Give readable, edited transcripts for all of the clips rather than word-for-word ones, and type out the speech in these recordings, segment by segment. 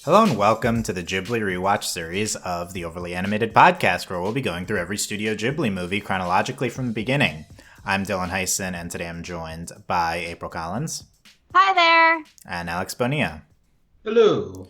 Hello and welcome to the Ghibli Rewatch series of the Overly Animated Podcast, where we'll be going through every Studio Ghibli movie chronologically from the beginning. I'm Dylan Hysen, and today I'm joined by April Collins. Hi there! And Alex Bonilla. Hello.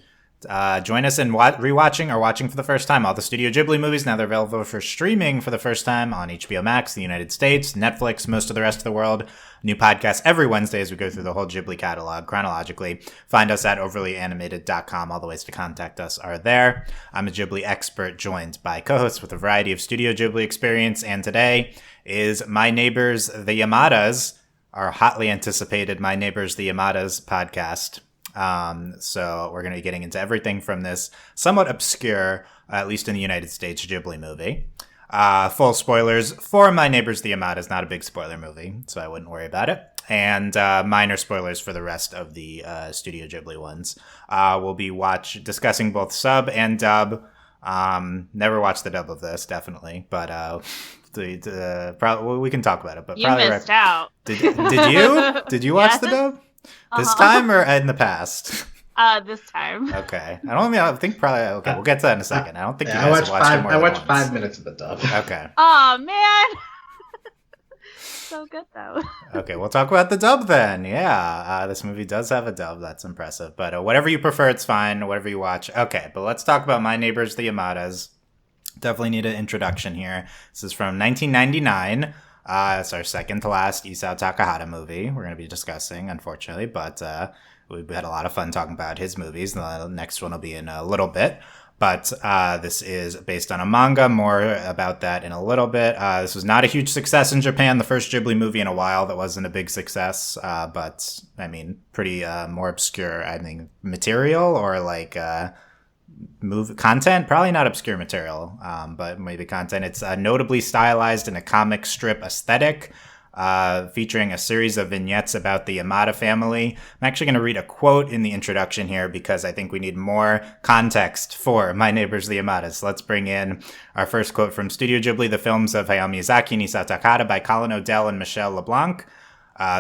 Join us in rewatching or watching for the first time all the Studio Ghibli movies. Now they're available for streaming for the first time on HBO Max, the United States, Netflix, most of the rest of the world. New podcast every Wednesday as we go through the whole Ghibli catalog chronologically. Find us at overlyanimated.com. All the ways to contact us are there. I'm a Ghibli expert joined by co-hosts with a variety of Studio Ghibli experience. And today is My Neighbors the Yamadas, our hotly anticipated My Neighbors the Yamadas podcast. So we're going to be getting into everything from this somewhat obscure, at least in the United States, Ghibli movie. Full spoilers for My Neighbors the Yamadas, not a big spoiler movie, so I wouldn't worry about it. And minor spoilers for the rest of the Studio Ghibli ones. We'll be discussing both sub and dub. Never watched the dub of this, definitely, but probably we can talk about it. But you missed out. Did you? Did you watch the dub? This time or in the past? This time. Okay. I think probably, okay, we'll get to that in a second. I don't think you guys have watched it more I than watched once. 5 minutes of the dub. Okay. Oh, man. So good, though. Okay, we'll talk about the dub then. Yeah, this movie does have a dub. That's impressive. But whatever you prefer, it's fine. Whatever you watch. Okay, but let's talk about My Neighbors the Yamadas. Definitely need an introduction here. This is from 1999. It's our second to last Isao Takahata movie we're going to be discussing, unfortunately, but we've had a lot of fun talking about his movies. The next one will be in a little bit, but this is based on a manga. More about that in a little bit. This was not a huge success in Japan, the first Ghibli movie in a while that wasn't a big success, but, I mean, pretty more obscure, I think, material or like... movie content, probably not obscure material, but maybe content. It's notably stylized in a comic strip aesthetic, featuring a series of vignettes about the Yamada family. I'm actually going to read a quote in the introduction here because I think we need more context for My Neighbors the Yamadas. Let's bring in our first quote from Studio Ghibli, the films of Hayao Miyazaki and Isao Takahata by Colin, Odell, and Michel Blanc.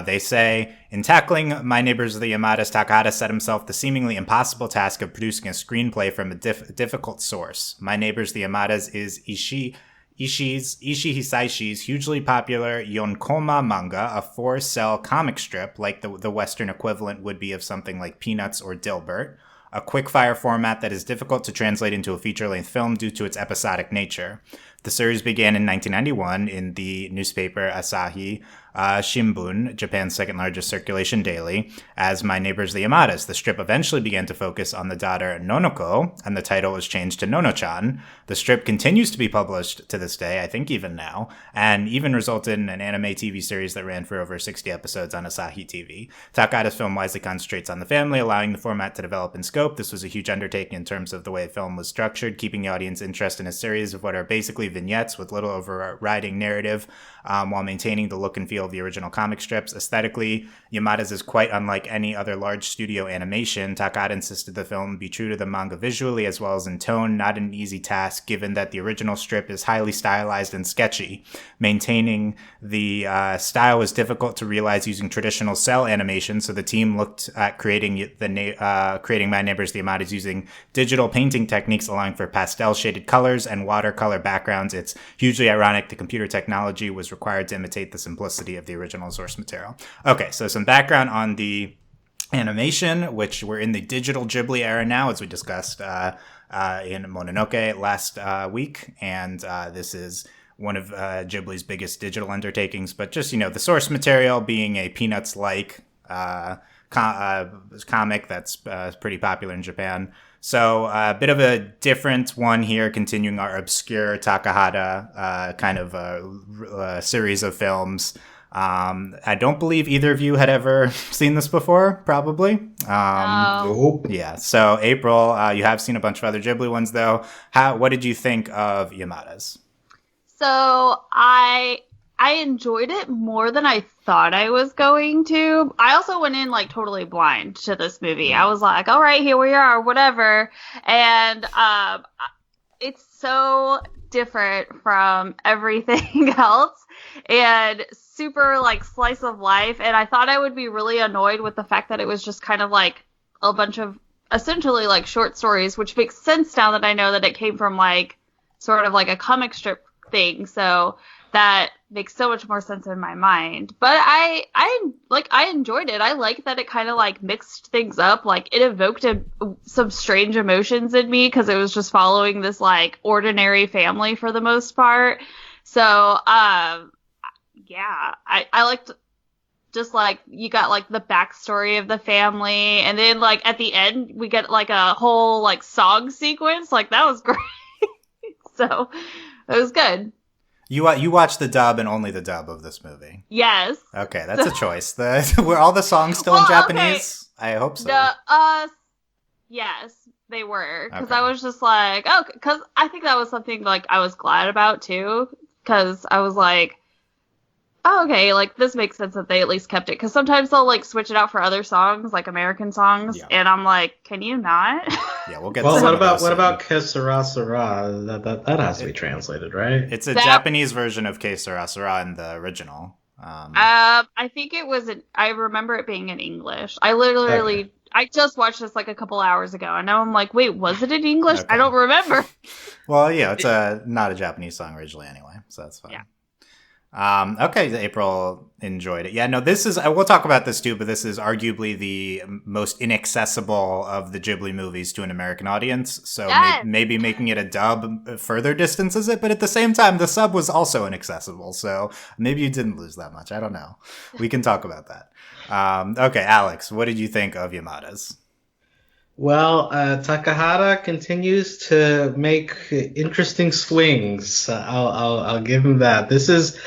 They say, in tackling My Neighbors the Yamadas, Takahata set himself the seemingly impossible task of producing a screenplay from a difficult source. My Neighbors the Yamadas is Ishii Hisaishi's hugely popular Yonkoma manga, a 4-cell comic strip, like the Western equivalent would be of something like Peanuts or Dilbert, a quick-fire format that is difficult to translate into a feature-length film due to its episodic nature. The series began in 1991 in the newspaper Asahi Shimbun, Japan's second-largest circulation daily, as My Neighbors the Yamadas. The strip eventually began to focus on the daughter Nonoko, and the title was changed to Nono-chan. The strip continues to be published to this day, I think even now, and even resulted in an anime TV series that ran for over 60 episodes on Asahi TV. Takahata's film wisely concentrates on the family, allowing the format to develop in scope. This was a huge undertaking in terms of the way the film was structured, keeping the audience interested in a series of what are basically vignettes with little overriding narrative, while maintaining the look and feel of the original comic strips. Aesthetically, Yamada's is quite unlike any other large studio animation. Takahata insisted the film be true to the manga visually as well as in tone, not an easy task given that the original strip is highly stylized and sketchy. Maintaining the style was difficult to realize using traditional cell animation, so the team looked at creating My Neighbors the Yamadas using digital painting techniques allowing for pastel shaded colors and watercolor backgrounds. It's hugely ironic the computer technology was required to imitate the simplicity of the original source material. Okay, so some background on the animation, which we're in the digital Ghibli era now, as we discussed in Mononoke last week, and this is one of Ghibli's biggest digital undertakings, but just, the source material being a Peanuts-like comic that's pretty popular in Japan. So a bit of a different one here, continuing our obscure Takahata kind of series of films. I don't believe either of you had ever seen this before, probably. Nope. Yeah, so April, you have seen a bunch of other Ghibli ones, though. What did you think of Yamada's? So I enjoyed it more than I thought I was going to. I also went in like totally blind to this movie. I was like, all right, here we are, whatever. And it's so different from everything else and super like slice of life. And I thought I would be really annoyed with the fact that it was just kind of like a bunch of essentially like short stories, which makes sense now that I know that it came from like sort of like a comic strip thing. So that makes so much more sense in my mind. But I enjoyed it. I like that it kind of like mixed things up. Like it evoked some strange emotions in me because it was just following this like ordinary family for the most part. So yeah, I liked just like you got like the backstory of the family, and then like at the end we get like a whole like song sequence. Like that was great. So it was good. You watched the dub and only the dub of this movie? Yes. Okay, that's a choice. Were all the songs still in Japanese? Okay. I hope so. Yes, they were. Because I was just like, oh, because I think that was something like I was glad about too. Because I was like, oh, okay, like this makes sense that they at least kept it. Because sometimes they'll like switch it out for other songs, like American songs, and I'm like, can you not? Yeah, we'll get. Well, what about Que Sera Sera? That has to be translated, right? It's a Japanese version of Que Sera Sera in the original. I think it was. I remember it being in English. I literally. Okay. I just watched this like a couple hours ago, and now I'm like, wait, was it in English? Okay. I don't remember. Well, yeah, it's not a Japanese song originally anyway, so that's fine. Yeah. Okay, April enjoyed it. Yeah, no, we'll talk about this too, but this is arguably the most inaccessible of the Ghibli movies to an American audience. So maybe making it a dub further distances it, but at the same time, the sub was also inaccessible. So maybe you didn't lose that much. I don't know. We can talk about that. Okay, Alex, what did you think of Yamadas? Well, Takahata continues to make interesting swings. I'll give him that. This is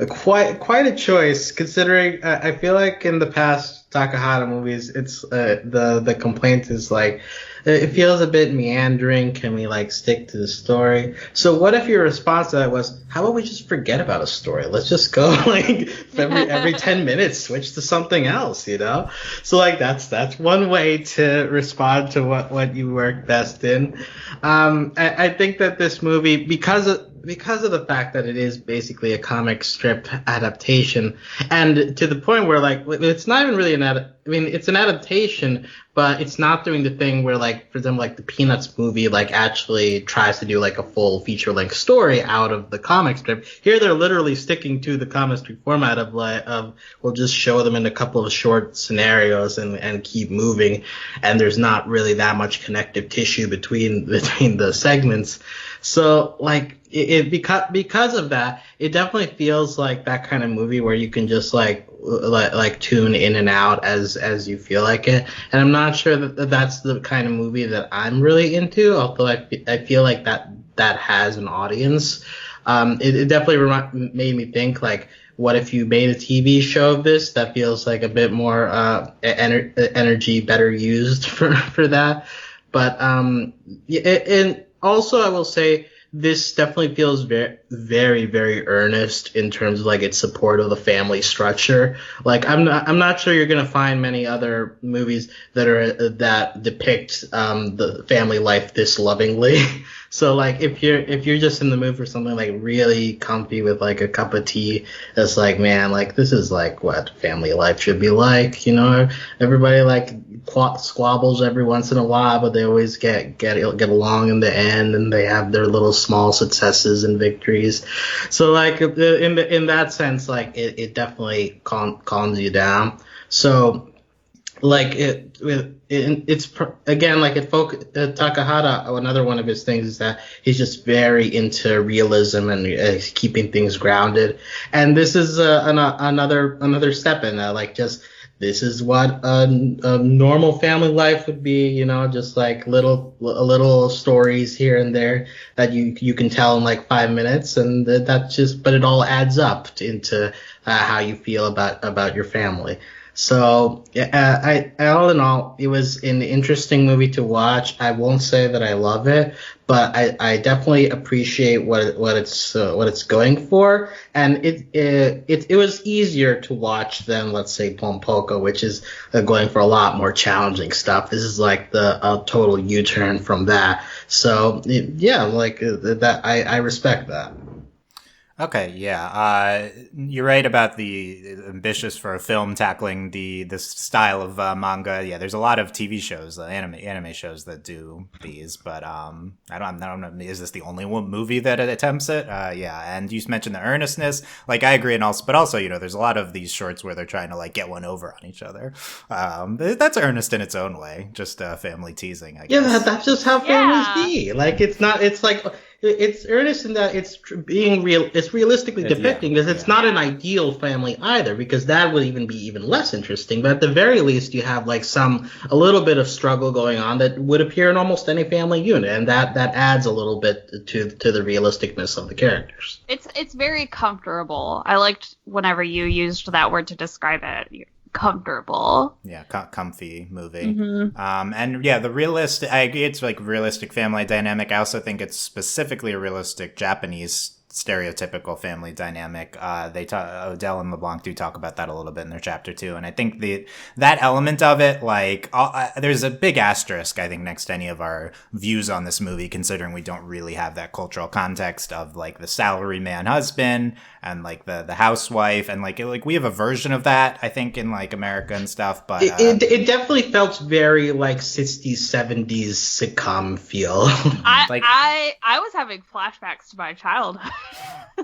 quite a choice, considering I feel like in the past Takahata movies, it's the complaint is like it feels a bit meandering. Can we like stick to the story? So what if your response to that was, how about we just forget about a story? Let's just go like every 10 minutes, switch to something else, you know? So like that's one way to respond to what you work best in. I think that this movie, because of the fact that it is basically a comic strip adaptation, and to the point where like it's not even really it's an adaptation, but it's not doing the thing where like, for example, like the Peanuts movie like actually tries to do like a full feature-length story out of the comic strip. Here they're literally sticking to the comic strip format of we'll just show them in a couple of short scenarios and keep moving, and there's not really that much connective tissue between the segments. So like because of that, it definitely feels like that kind of movie where you can just like tune in and out as you feel like it. And I'm not sure that that's the kind of movie that I'm really into, although I feel like that has an audience. It definitely made me think like, what if you made a TV show of this that feels like a bit more energy better used for that. But and also I will say, this definitely feels very, very, very earnest in terms of like its support of the family structure. Like I'm not sure you're gonna find many other movies that depict the family life this lovingly. So like if you're just in the mood for something like really comfy with like a cup of tea, it's like, man, like this is like what family life should be like, you know? Everybody like squabbles every once in a while, but they always get along in the end, and they have their little small successes and victories. So like in that sense, like it definitely calms you down. So like it's again like Takahata, another one of his things is that he's just very into realism and keeping things grounded, and this is another step in that. Like just this is what a normal family life would be, you know, just like little stories here and there that you can tell in like 5 minutes, and that's just, but it all adds up into how you feel about your family. So, all in all, it was an interesting movie to watch. I won't say that I love it, but I definitely appreciate what it's going for. And it was easier to watch than, let's say, Pompoko, which is going for a lot more challenging stuff. This is like a total U-turn from that. So, yeah, like that, I respect that. Okay, yeah. You're right about the ambitious for a film tackling the style of manga. Yeah, there's a lot of TV shows, anime shows that do these, but I don't know. Is this the only one movie that attempts it? Yeah, and you mentioned the earnestness. Like, I agree, and also, there's a lot of these shorts where they're trying to like get one over on each other. That's earnest in its own way, just family teasing, I guess. Yeah, that's just how families be. Like, it's not. It's like. It's earnest in that it's being real. It's realistically depicting, because it's not an ideal family either, because that would even be even less interesting. But at the very least, you have like a little bit of struggle going on that would appear in almost any family unit, and that adds a little bit to the realisticness of the characters. It's very comfortable. I liked whenever you used that word to describe it. Comfortable. Yeah, comfy movie. And yeah, I agree, it's like realistic family dynamic. I also think it's specifically a realistic Japanese stereotypical family dynamic. Odell and Blanc do talk about that a little bit in their chapter too, and I think that element of it, like, there's a big asterisk, I think, next to any of our views on this movie, considering we don't really have that cultural context of like the salaryman husband and like the housewife, and like we have a version of that, I think, in like America and stuff, but it definitely felt very like 60s 70s sitcom feel. I was having flashbacks to my childhood.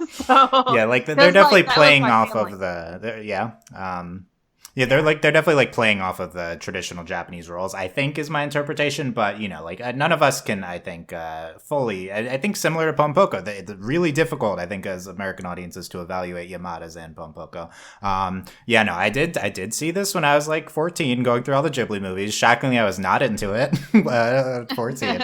So yeah, like they're definitely playing off of they're definitely like playing off of the traditional Japanese roles, I think, is my interpretation. But none of us can, I think, fully. I think similar to Pompoko, it's really difficult, I think, as American audiences to evaluate Yamadas and Pompoko. I did see this when I was like 14, going through all the Ghibli movies. Shockingly, I was not into it. 14,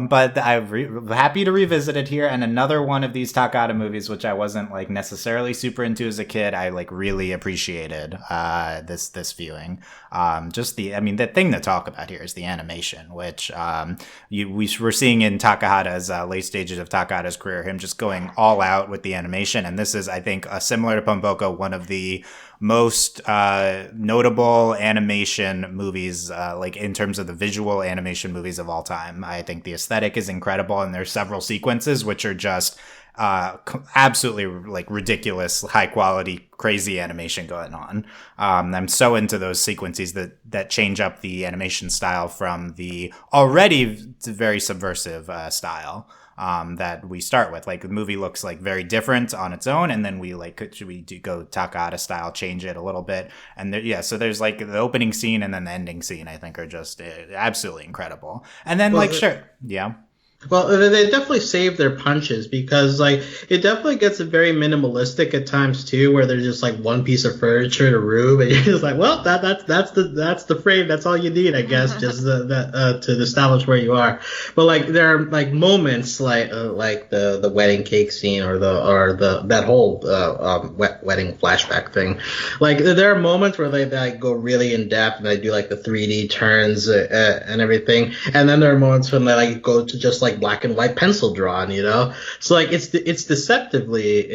but I'm happy to revisit it here. And another one of these Takahata movies, which I wasn't like necessarily super into as a kid, I like really appreciated. This viewing. The thing to talk about here is the animation, which we're seeing in Takahata's late stages of Takahata's career, him just going all out with the animation. And this is, I think, similar to Pompoko, one of the most notable animation movies, like in terms of the visual animation movies of all time. I think the aesthetic is incredible, and there's several sequences which are just absolutely like ridiculous, high quality, crazy animation going on. I'm so into those sequences that change up the animation style from the already very subversive style that we start with. Like, the movie looks like very different on its own, and then we go Takahata style, change it a little bit, and so there's like the opening scene and then the ending scene, I think, are just absolutely incredible. And then Well, they definitely save their punches, because like it definitely gets very minimalistic at times too, where there's just like one piece of furniture in a room, and you're just like, well, that's the frame, that's all you need, I guess, just to establish where you are. But like there are like moments like the wedding cake scene or that whole wedding flashback thing. Like there are moments where they like go really in depth and they do like the 3D turns and everything, and then there are moments when they like go to just like black and white pencil drawn, so like it's deceptively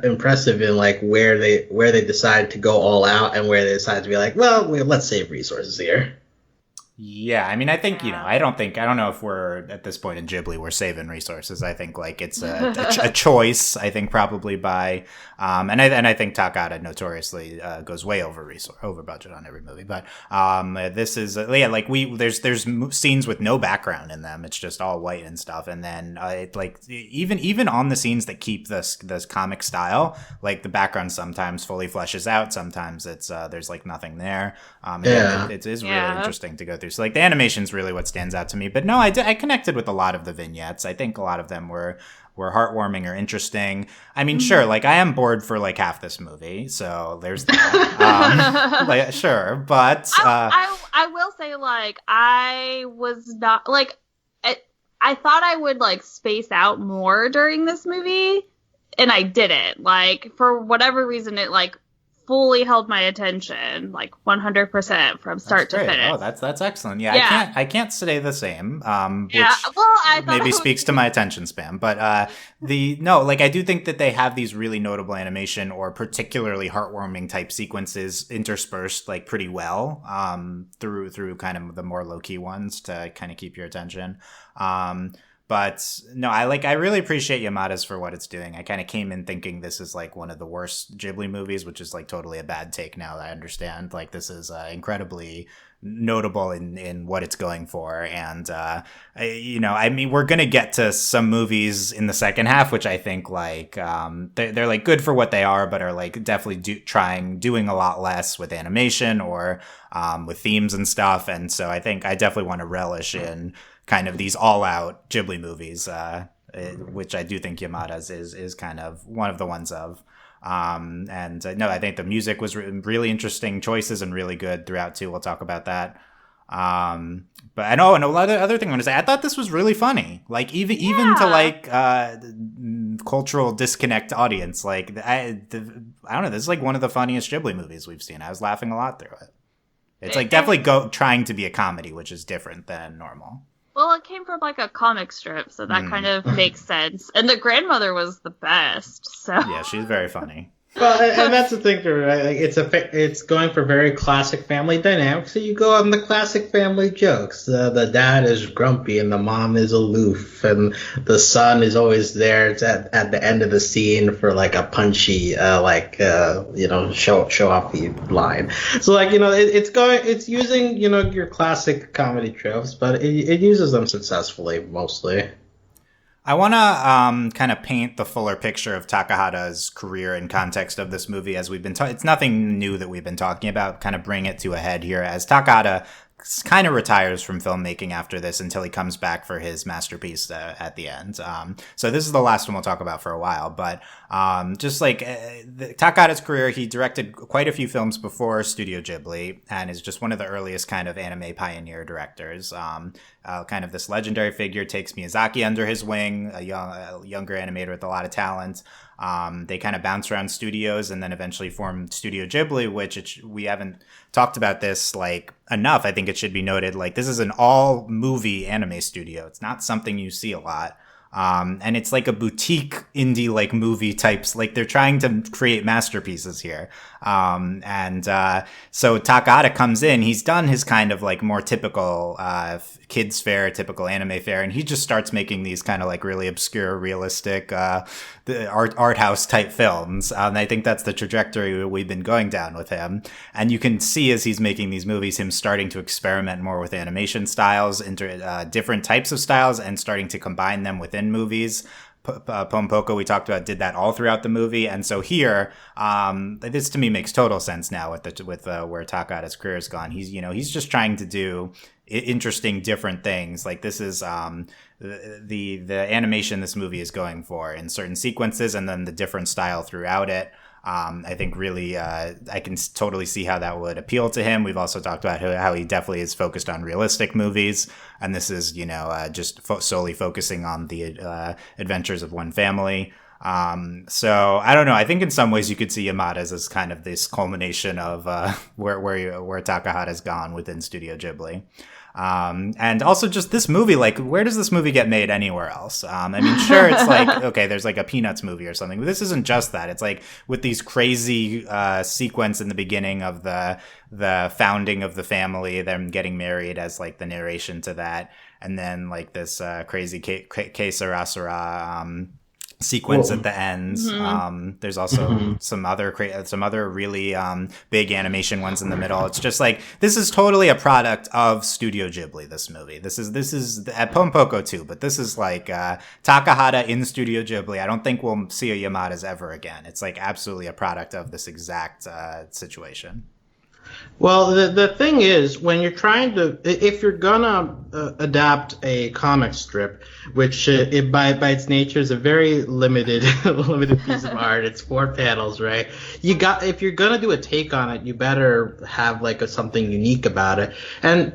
impressive in like where they decide to go all out and where they decide to be like, well, let's save resources here. Yeah, I mean, I think, I don't know if we're at this point in Ghibli, we're saving resources. I think like it's a choice, I think, probably by, and I think Takahata notoriously goes way over budget on every movie. But this is, like there's scenes with no background in them. It's just all white and stuff. And then even on the scenes that keep this comic style, like the background sometimes fully fleshes out. Sometimes it's there's like nothing there. It is really interesting to go through. So like the animation's really what stands out to me. But no, I connected with a lot of the vignettes. I think a lot of them were heartwarming or interesting. I mean, sure, like I am bored for like half this movie, so there's that. Sure, but I will say, like, I was not like I thought I would like space out more during this movie, and I didn't. Like, for whatever reason, it like fully held my attention, like 100% from start to finish. Oh, that's excellent. Yeah. I can't say the same. Which I maybe speaks to my attention span. But I do think that they have these really notable animation or particularly heartwarming type sequences interspersed like pretty well through kind of the more low key ones to kind of keep your attention. But no, I really appreciate Yamada's for what it's doing. I kind of came in thinking this is like one of the worst Ghibli movies, which is like totally a bad take now that I understand. Like this is incredibly notable in what it's going for. And, I mean, we're going to get to some movies in the second half, which I think like, they're like good for what they are, but are like definitely doing a lot less with animation or, with themes and stuff. And so I think I definitely want to relish in kind of these all-out Ghibli movies, which I do think Yamada's is kind of one of the ones of. No, I think the music was really interesting choices and really good throughout too. We'll talk about that. But I know, and other thing I want to say, I thought this was really funny. Like even to like cultural disconnect audience, like I don't know, this is like one of the funniest Ghibli movies we've seen. I was laughing a lot through it. It's like definitely trying to be a comedy, which is different than normal. Well, it came from like a comic strip, so that kind of makes sense. And the grandmother was the best. So yeah, she's very funny. Well, and that's the thing, too, right? Like, it's going for very classic family dynamics. So you go on the classic family jokes. The dad is grumpy and the mom is aloof, and the son is always there. It's at the end of the scene for like a punchy, show off the line. So like it's using your classic comedy tropes, but it uses them successfully mostly. I want to kind of paint the fuller picture of Takahata's career in context of this movie as we've been talking. It's nothing new that we've been talking about, kind of bring it to a head here as Takahata kind of retires from filmmaking after this until he comes back for his masterpiece at the end. So this is the last one we'll talk about for a while, but just like Takahata's career, he directed quite a few films before Studio Ghibli and is just one of the earliest kind of anime pioneer directors. Kind of this legendary figure takes Miyazaki under his wing, a younger animator with a lot of talent. They kind of bounce around studios and then eventually form Studio Ghibli, which we haven't talked about this like enough. I think it should be noted, like this is an all movie anime studio. It's not something you see a lot. And it's like a boutique indie like movie types, like they're trying to create masterpieces here. So Takahata comes in, he's done his kind of like more typical, kids fare, typical anime fare, and he just starts making these kind of like really obscure, realistic, the art house type films. I think that's the trajectory we've been going down with him. And you can see as he's making these movies, him starting to experiment more with animation styles, different types of styles, and starting to combine them within movies. Pompoko, we talked about, did that all throughout the movie, and so here, this to me makes total sense now with where Takahata's career has gone. He's just trying to do interesting, different things. Like this is the animation this movie is going for in certain sequences, and then the different style throughout it. I think really, I can totally see how that would appeal to him. We've also talked about how he definitely is focused on realistic movies. And this is, just solely focusing on the adventures of one family. So I don't know. I think in some ways you could see Yamada's as kind of this culmination of where Takahata's gone within Studio Ghibli. And also just this movie, like, where does this movie get made anywhere else? I mean, sure, it's like, okay, there's like a Peanuts movie or something, but this isn't just that. It's like with these crazy sequence in the beginning of the founding of the family, them getting married as like the narration to that, and then like this crazy Que Sera sequence at the end. There's also some other really big animation ones in the middle. It's just like, this is totally a product of Studio Ghibli, this movie. This is at Pompoko too, but this is like Takahata in Studio Ghibli. I don't think we'll see a Yamada's ever again. It's like absolutely a product of this exact situation. Well, the thing is, when you're trying to, if you're gonna adapt a comic strip, which by its nature is a very limited piece of art, it's 4 panels, right? If you're gonna do a take on it, you better have like something unique about it. And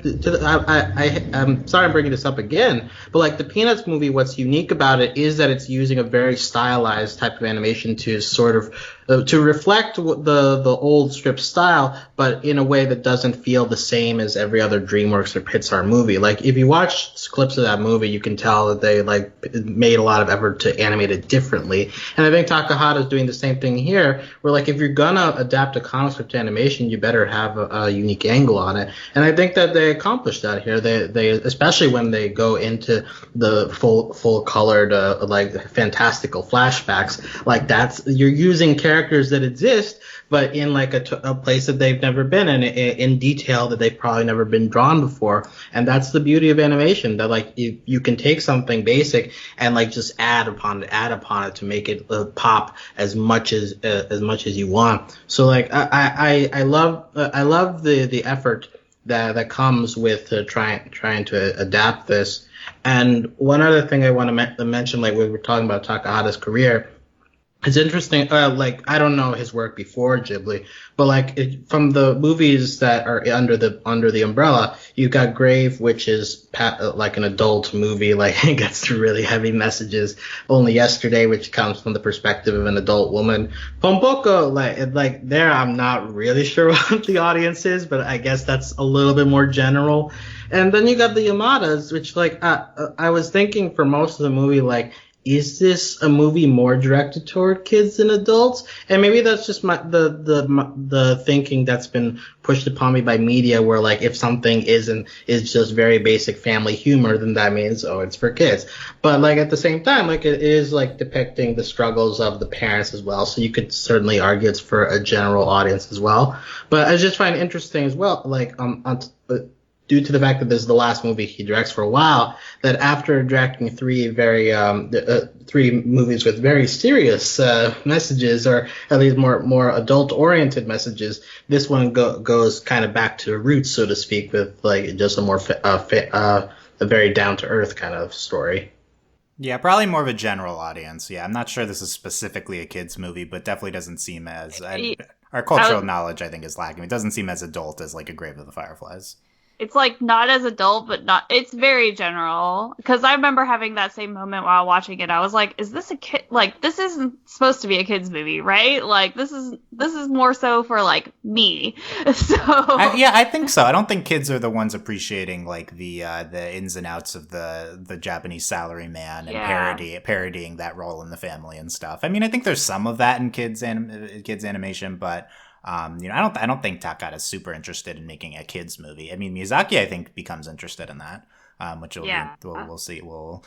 I'm sorry I'm bringing this up again, but like the Peanuts movie, what's unique about it is that it's using a very stylized type of animation to sort of to reflect the old script style, but in a way that doesn't feel the same as every other DreamWorks or Pixar movie. Like if you watch clips of that movie, you can tell that they like made a lot of effort to animate it differently. And I think Takahata is doing the same thing here, where like if you're gonna adapt a comic strip to animation, you better have a unique angle on it. And I think that they accomplished that here. They especially when they go into the full colored like fantastical flashbacks, like you're using characters that exist, but in like a place that they've never been in detail that they've probably never been drawn before. And that's the beauty of animation, that like you can take something basic and like just add upon it to make it pop as much as you want. So like I love the effort that comes with trying to adapt this. And one other thing I want to mention, like we were talking about Takahata's career, it's interesting. Like I don't know his work before Ghibli, but like from the movies that are under the umbrella, you've got Grave, which is like an adult movie, like it gets to really heavy messages. Only Yesterday, which comes from the perspective of an adult woman. Pompoko, like there, I'm not really sure what the audience is, but I guess that's a little bit more general. And then you got the Yamadas, which like I was thinking for most of the movie, like, is this a movie more directed toward kids than adults? And maybe that's just the thinking that's been pushed upon me by media, where like if something is just very basic family humor, then that means it's for kids. But like at the same time, like it is like depicting the struggles of the parents as well. So you could certainly argue it's for a general audience as well. But I just find it interesting as well, like due to the fact that this is the last movie he directs for a while, that after directing three movies with very serious messages, or at least more adult-oriented messages, this one goes kind of back to roots, so to speak, with like just a more a very down-to-earth kind of story. Yeah, probably more of a general audience. Yeah, I'm not sure this is specifically a kids movie, but definitely doesn't seem as our cultural knowledge, I think, is lacking. It doesn't seem as adult as like A Grave of the Fireflies. It's like not as adult, but it's very general. Because I remember having that same moment while watching it. I was like, is this a kid? Like, this isn't supposed to be a kid's movie, right? Like, this is more so for like me. So I think so. I don't think kids are the ones appreciating like the ins and outs of the Japanese salaryman and parodying that role in the family and stuff. I mean, I think there's some of that in kids animation, but I don't think Takahata's super interested in making a kids movie. I mean, Miyazaki, I think, becomes interested in that, which we'll see. It'll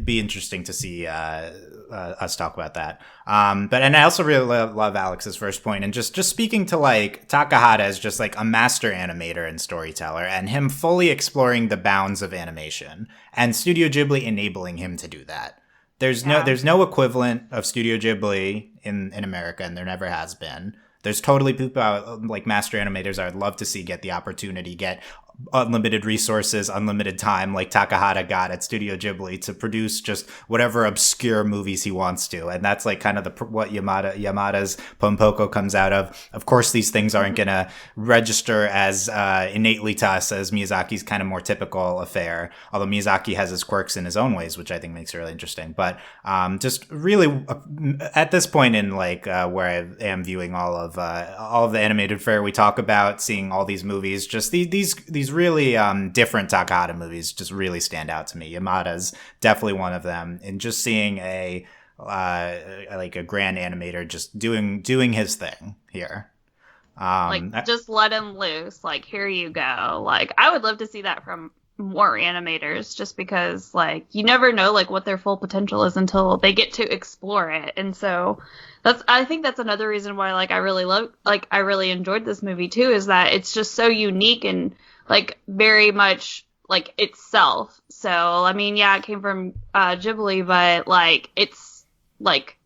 be interesting to see us talk about that. And I also really love Alex's first point, and just speaking to like Takahata as just like a master animator and storyteller, and him fully exploring the bounds of animation, and Studio Ghibli enabling him to do that. There's no equivalent of Studio Ghibli in America, and there never has been. There's totally people like master animators I would love to see get the opportunity, get unlimited resources, unlimited time, like Takahata got at Studio Ghibli, to produce just whatever obscure movies he wants to. And that's like kind of what Yamada's Pompoko comes out of. Of course, these things aren't going to register as innately to us as Miyazaki's kind of more typical affair, although Miyazaki has his quirks in his own ways, which I think makes it really interesting. But just really at this point in like where I am viewing all of the animated fare we talk about, seeing all these movies, just these really different Takahata movies just really stand out to me. Yamada's definitely one of them, and just seeing a grand animator just doing his thing here. Just let him loose. Like, here you go. Like, I would love to see that from more animators, just because like you never know like what their full potential is until they get to explore it. And so I think that's another reason why like I really enjoyed this movie too, is that it's just so unique and like very much like itself. So I mean, yeah, it came from Ghibli, but like it's like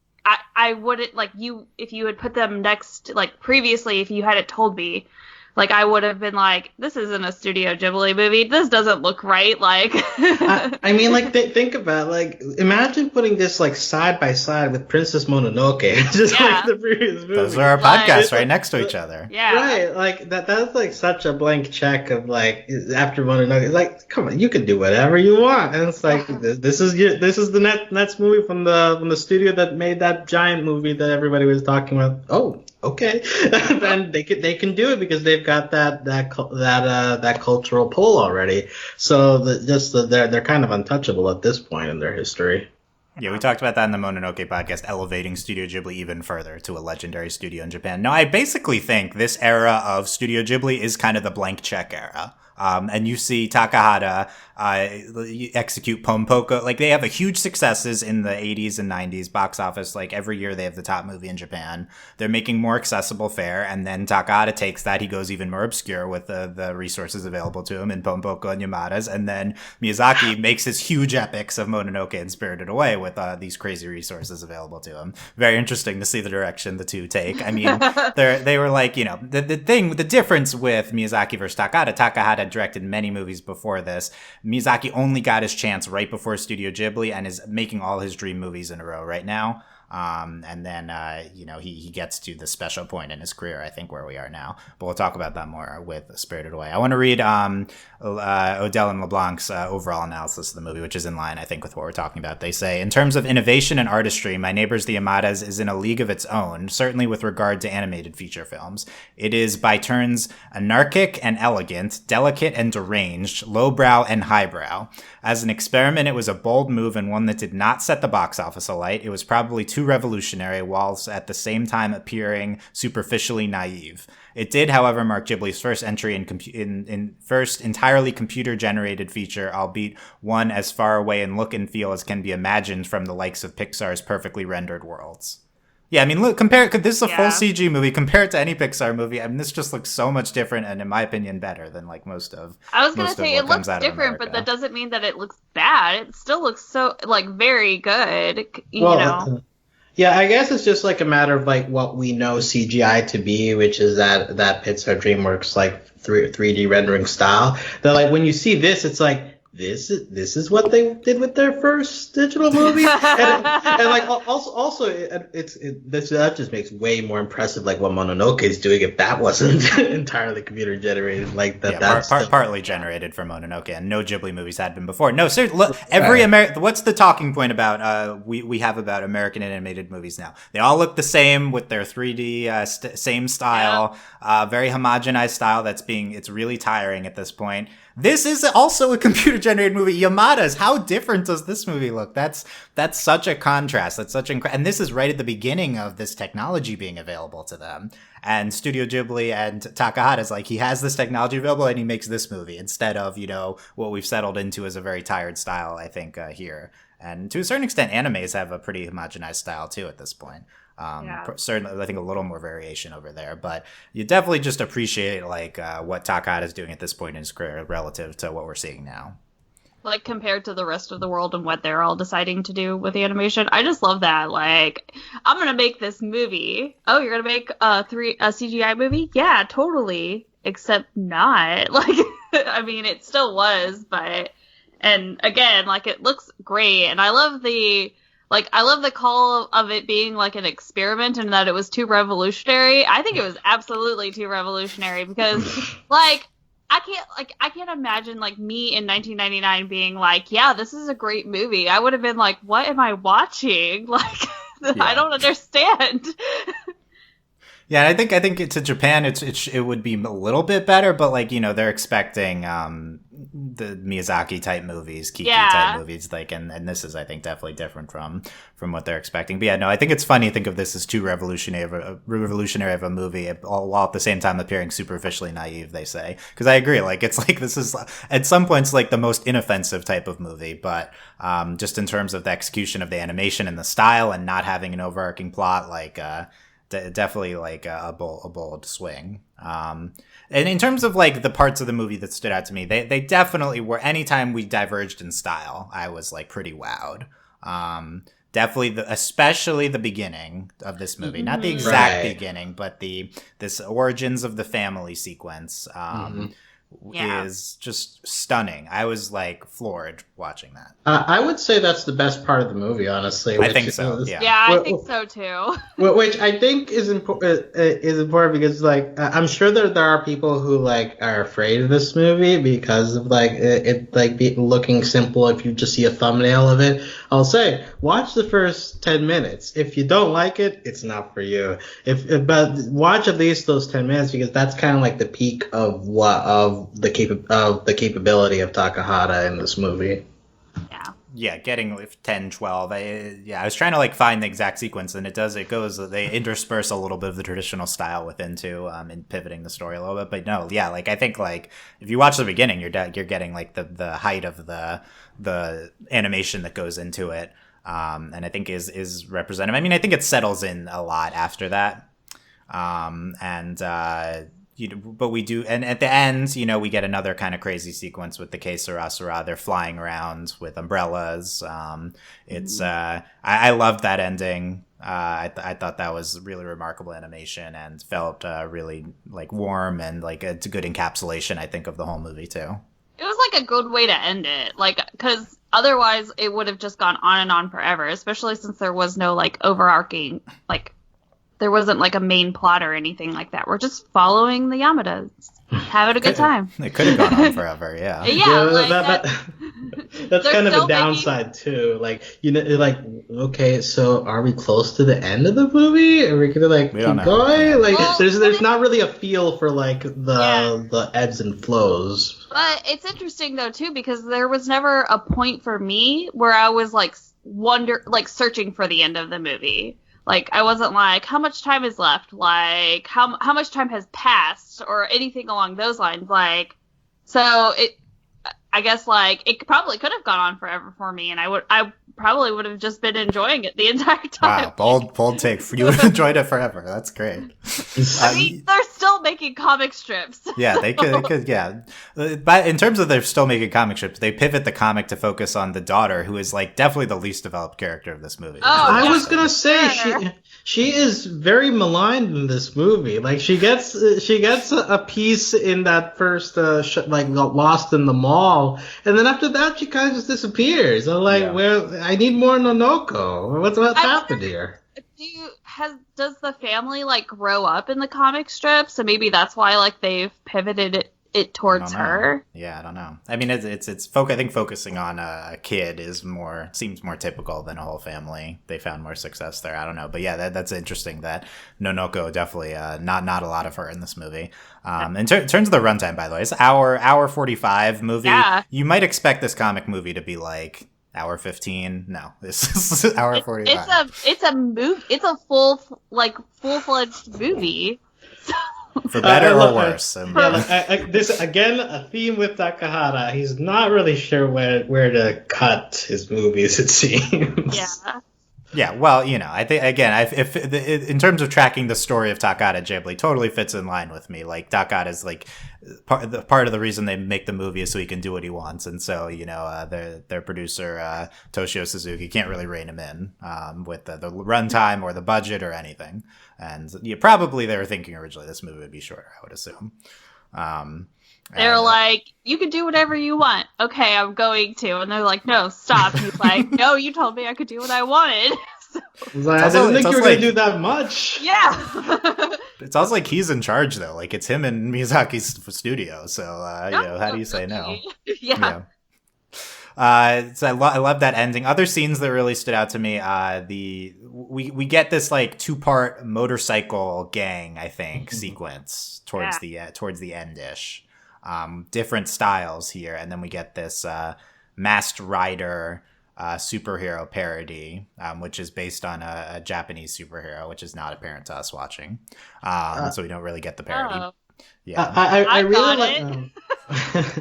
I wouldn't like if you had put them next, like previously, if you had it told me like I would have been like, this isn't a Studio Ghibli movie. This doesn't look right. Like, I mean, like, think about like, imagine putting this like side by side with Princess Mononoke, just like the previous movie. Those are our podcasts right next to each other. Yeah, right. Like that's like such a blank check of like after Mononoke. Like, come on, you can do whatever you want, and it's like this is the next movie from the studio that made that giant movie that everybody was talking about. Oh, okay, and they can do it because they've got that cultural pull already. So they're kind of untouchable at this point in their history. Yeah, we talked about that in the Mononoke podcast, elevating Studio Ghibli even further to a legendary studio in Japan. No, I basically think this era of Studio Ghibli is kind of the blank check era. And you see Takahata execute Pompoko. Like, they have a huge successes in the 80s and 90s box office. Like, every year they have the top movie in Japan. They're making more accessible fare, and then Takahata takes that. He goes even more obscure with the resources available to him in Pompoko and Yamadas. And then Miyazaki makes his huge epics of Mononoke and Spirited Away with these crazy resources available to him. Very interesting to see the direction the two take. I mean, they were like, you know, the difference with Miyazaki versus Takahata directed many movies before this. Miyazaki only got his chance right before Studio Ghibli and is making all his dream movies in a row right now. And then, you know, he gets to the special point in his career, I think, where we are now. But we'll talk about that more with Spirited Away. I want to read Odell and LeBlanc's overall analysis of the movie, which is in line, I think, with what we're talking about. They say, in terms of innovation and artistry, My Neighbors the Yamadas is in a league of its own, certainly with regard to animated feature films. It is by turns anarchic and elegant, delicate and deranged, lowbrow and highbrow. As an experiment, it was a bold move and one that did not set the box office alight. It was probably too revolutionary, whilst at the same time appearing superficially naive. It did, however, mark Ghibli's first entry in first entirely computer-generated feature, albeit one as far away in look and feel as can be imagined from the likes of Pixar's perfectly rendered worlds. Yeah, I mean, look, this is a full CG movie. Compare it to any Pixar movie. I mean, this just looks so much different and, in my opinion, better than, like, most of I was going to say, it looks different, but that doesn't mean that it looks bad. It still looks so, like, very good, you know? Yeah, I guess it's just, like, a matter of, like, what we know CGI to be, which is that Pixar DreamWorks, like, 3D rendering style. That, like, when you see this, it's like, this is what they did with their first digital movie, and like also that just makes way more impressive like what Mononoke is doing if that wasn't entirely computer generated like that. Yeah, partly generated for Mononoke, and no Ghibli movies had been before. No, seriously, look, what's the talking point about we have about American animated movies now? They all look the same with their 3D same style, very homogenized style. It's really tiring at this point. This is also a computer-generated movie. Yamadas, how different does this movie look? That's such a contrast. That's such and this is right at the beginning of this technology being available to them. And Studio Ghibli and Takahata's like, he has this technology available and he makes this movie instead of, you know, what we've settled into as a very tired style, I think, here. And to a certain extent, animes have a pretty homogenized style, too, at this point. Certainly, I think a little more variation over there, but you definitely just appreciate like what Takahata is doing at this point in his career relative to what we're seeing now. Like compared to the rest of the world and what they're all deciding to do with the animation, I just love that. Like, I'm gonna make this movie. Oh, you're gonna make a CGI movie? Yeah, totally. Except not. Like, I mean, it still was, but and again, like it looks great, and I love the call of it being like an experiment and that it was too revolutionary. I think it was absolutely too revolutionary because like I can't imagine like me in 1999 being like, yeah, this is a great movie. I would have been like, what am I watching? Like, I don't understand. Yeah, I think to Japan it would be a little bit better, but like, you know, they're expecting the Miyazaki type movies, Kiki type movies, like, and this is, I think, definitely different from what they're expecting. But yeah, no, I think it's funny to think of this as too revolutionary of a movie, while at the same time appearing superficially naive, they say. Because I agree, like, it's like this is at some points like the most inoffensive type of movie, but just in terms of the execution of the animation and the style and not having an overarching plot, like definitely like a bold swing. And in terms of like the parts of the movie that stood out to me, they definitely were. Anytime we diverged in style, I was like pretty wowed. definitely especially the beginning of this movie, not the exact beginning, but this origins of the family sequence is just stunning. I was like floored watching that. I would say that's the best part of the movie, honestly. I think so. Yeah, I think so too. Which I think is important because like I'm sure that there are people who like are afraid of this movie because of like it like looking simple. If you just see a thumbnail of it, I'll say watch the first 10 minutes. If you don't like it, it's not for you. But watch at least those 10 minutes because that's kind of like the peak of the capability of Takahata in this movie. Yeah, getting 10, 12. I was trying to like find the exact sequence, and they intersperse a little bit of the traditional style within too, in pivoting the story a little bit. But no, yeah, like I think like if you watch the beginning, you're getting like the height of the animation that goes into it, and I think is representative. I mean, I think it settles in a lot after that, but we do, and at the end, we get another kind of crazy sequence with the Que Sera Sera. They're flying around with umbrellas. I loved that ending. I thought that was really remarkable animation and felt really like warm and like it's a good encapsulation, I think, of the whole movie too. It was like a good way to end it, like because otherwise it would have just gone on and on forever, especially since there was no like overarching like. There wasn't like a main plot or anything like that. We're just following the Yamadas, having a good time. It could have gone on forever, yeah. That's kind of a downside too. Like like okay, so are we close to the end of the movie? Are we gonna like keep going? Like there's not really a feel for like the ebbs and flows. But it's interesting though too because there was never a point for me where I was like searching for the end of the movie. Like, I wasn't like, how much time is left? Like, how much time has passed? Or anything along those lines. Like, so I guess, like, it probably could have gone on forever for me, and I probably would have just been enjoying it the entire time. Wow, bold take. You would have enjoyed it forever. That's great. I mean, they're still making comic strips. Yeah, they could, yeah. But in terms of they're still making comic strips, they pivot the comic to focus on the daughter, who is, like, definitely the least developed character of this movie. I was gonna say, she is very maligned in this movie. Like, she gets a piece in that first, Lost in the Mall, and then after that, she kind of just disappears. I'm like, I need more Nonoko. What's happened here? Does the family like grow up in the comic strips? So maybe that's why like they've pivoted it towards her. Yeah, I don't know. I mean, I think focusing on a kid seems more typical than a whole family. They found more success there. I don't know, but yeah, that's interesting. That Nonoko definitely not a lot of her in this movie. In terms of the runtime, by the way, it's hour 45 movie. Yeah. You might expect this comic movie to be like hour 15. No, this is hour 45. It's a movie. It's a full-fledged movie. For better or worse. This again, a theme with Takahata. He's not really sure where to cut his movies, it seems. Yeah. Yeah, well, I think, again, if in terms of tracking the story of Takahata Ghibli, totally fits in line with me. Like, Takahata's, like, part of the reason they make the movie is so he can do what he wants. And so, their producer, Toshio Suzuki, can't really rein him in with the runtime or the budget or anything. And probably they were thinking originally this movie would be shorter, I would assume. They're like, you can do whatever you want. Okay, I'm going to. And they're like, no, stop. And he's like, no, you told me I could do what I wanted. I didn't think you were going to do that much. Yeah. It sounds like he's in charge, though. Like, it's him and Miyazaki's studio. So, how do you say no? Yeah. So I love that ending. Other scenes that really stood out to me, we get this like 2-part motorcycle gang, I think, sequence towards the end-ish. Different styles here, and then we get this Masked Rider superhero parody, which is based on a Japanese superhero, which is not apparent to us watching. So we don't really get the parody. Oh. Yeah, I really like.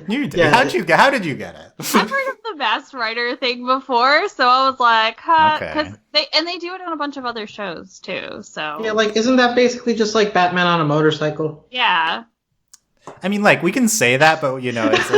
You did. Yeah. How did you get it? I've heard of the Masked Rider thing before, so I was like, because they do it on a bunch of other shows too. So yeah, like isn't that basically just like Batman on a motorcycle? Yeah. I mean, like, we can say that, but, you know, this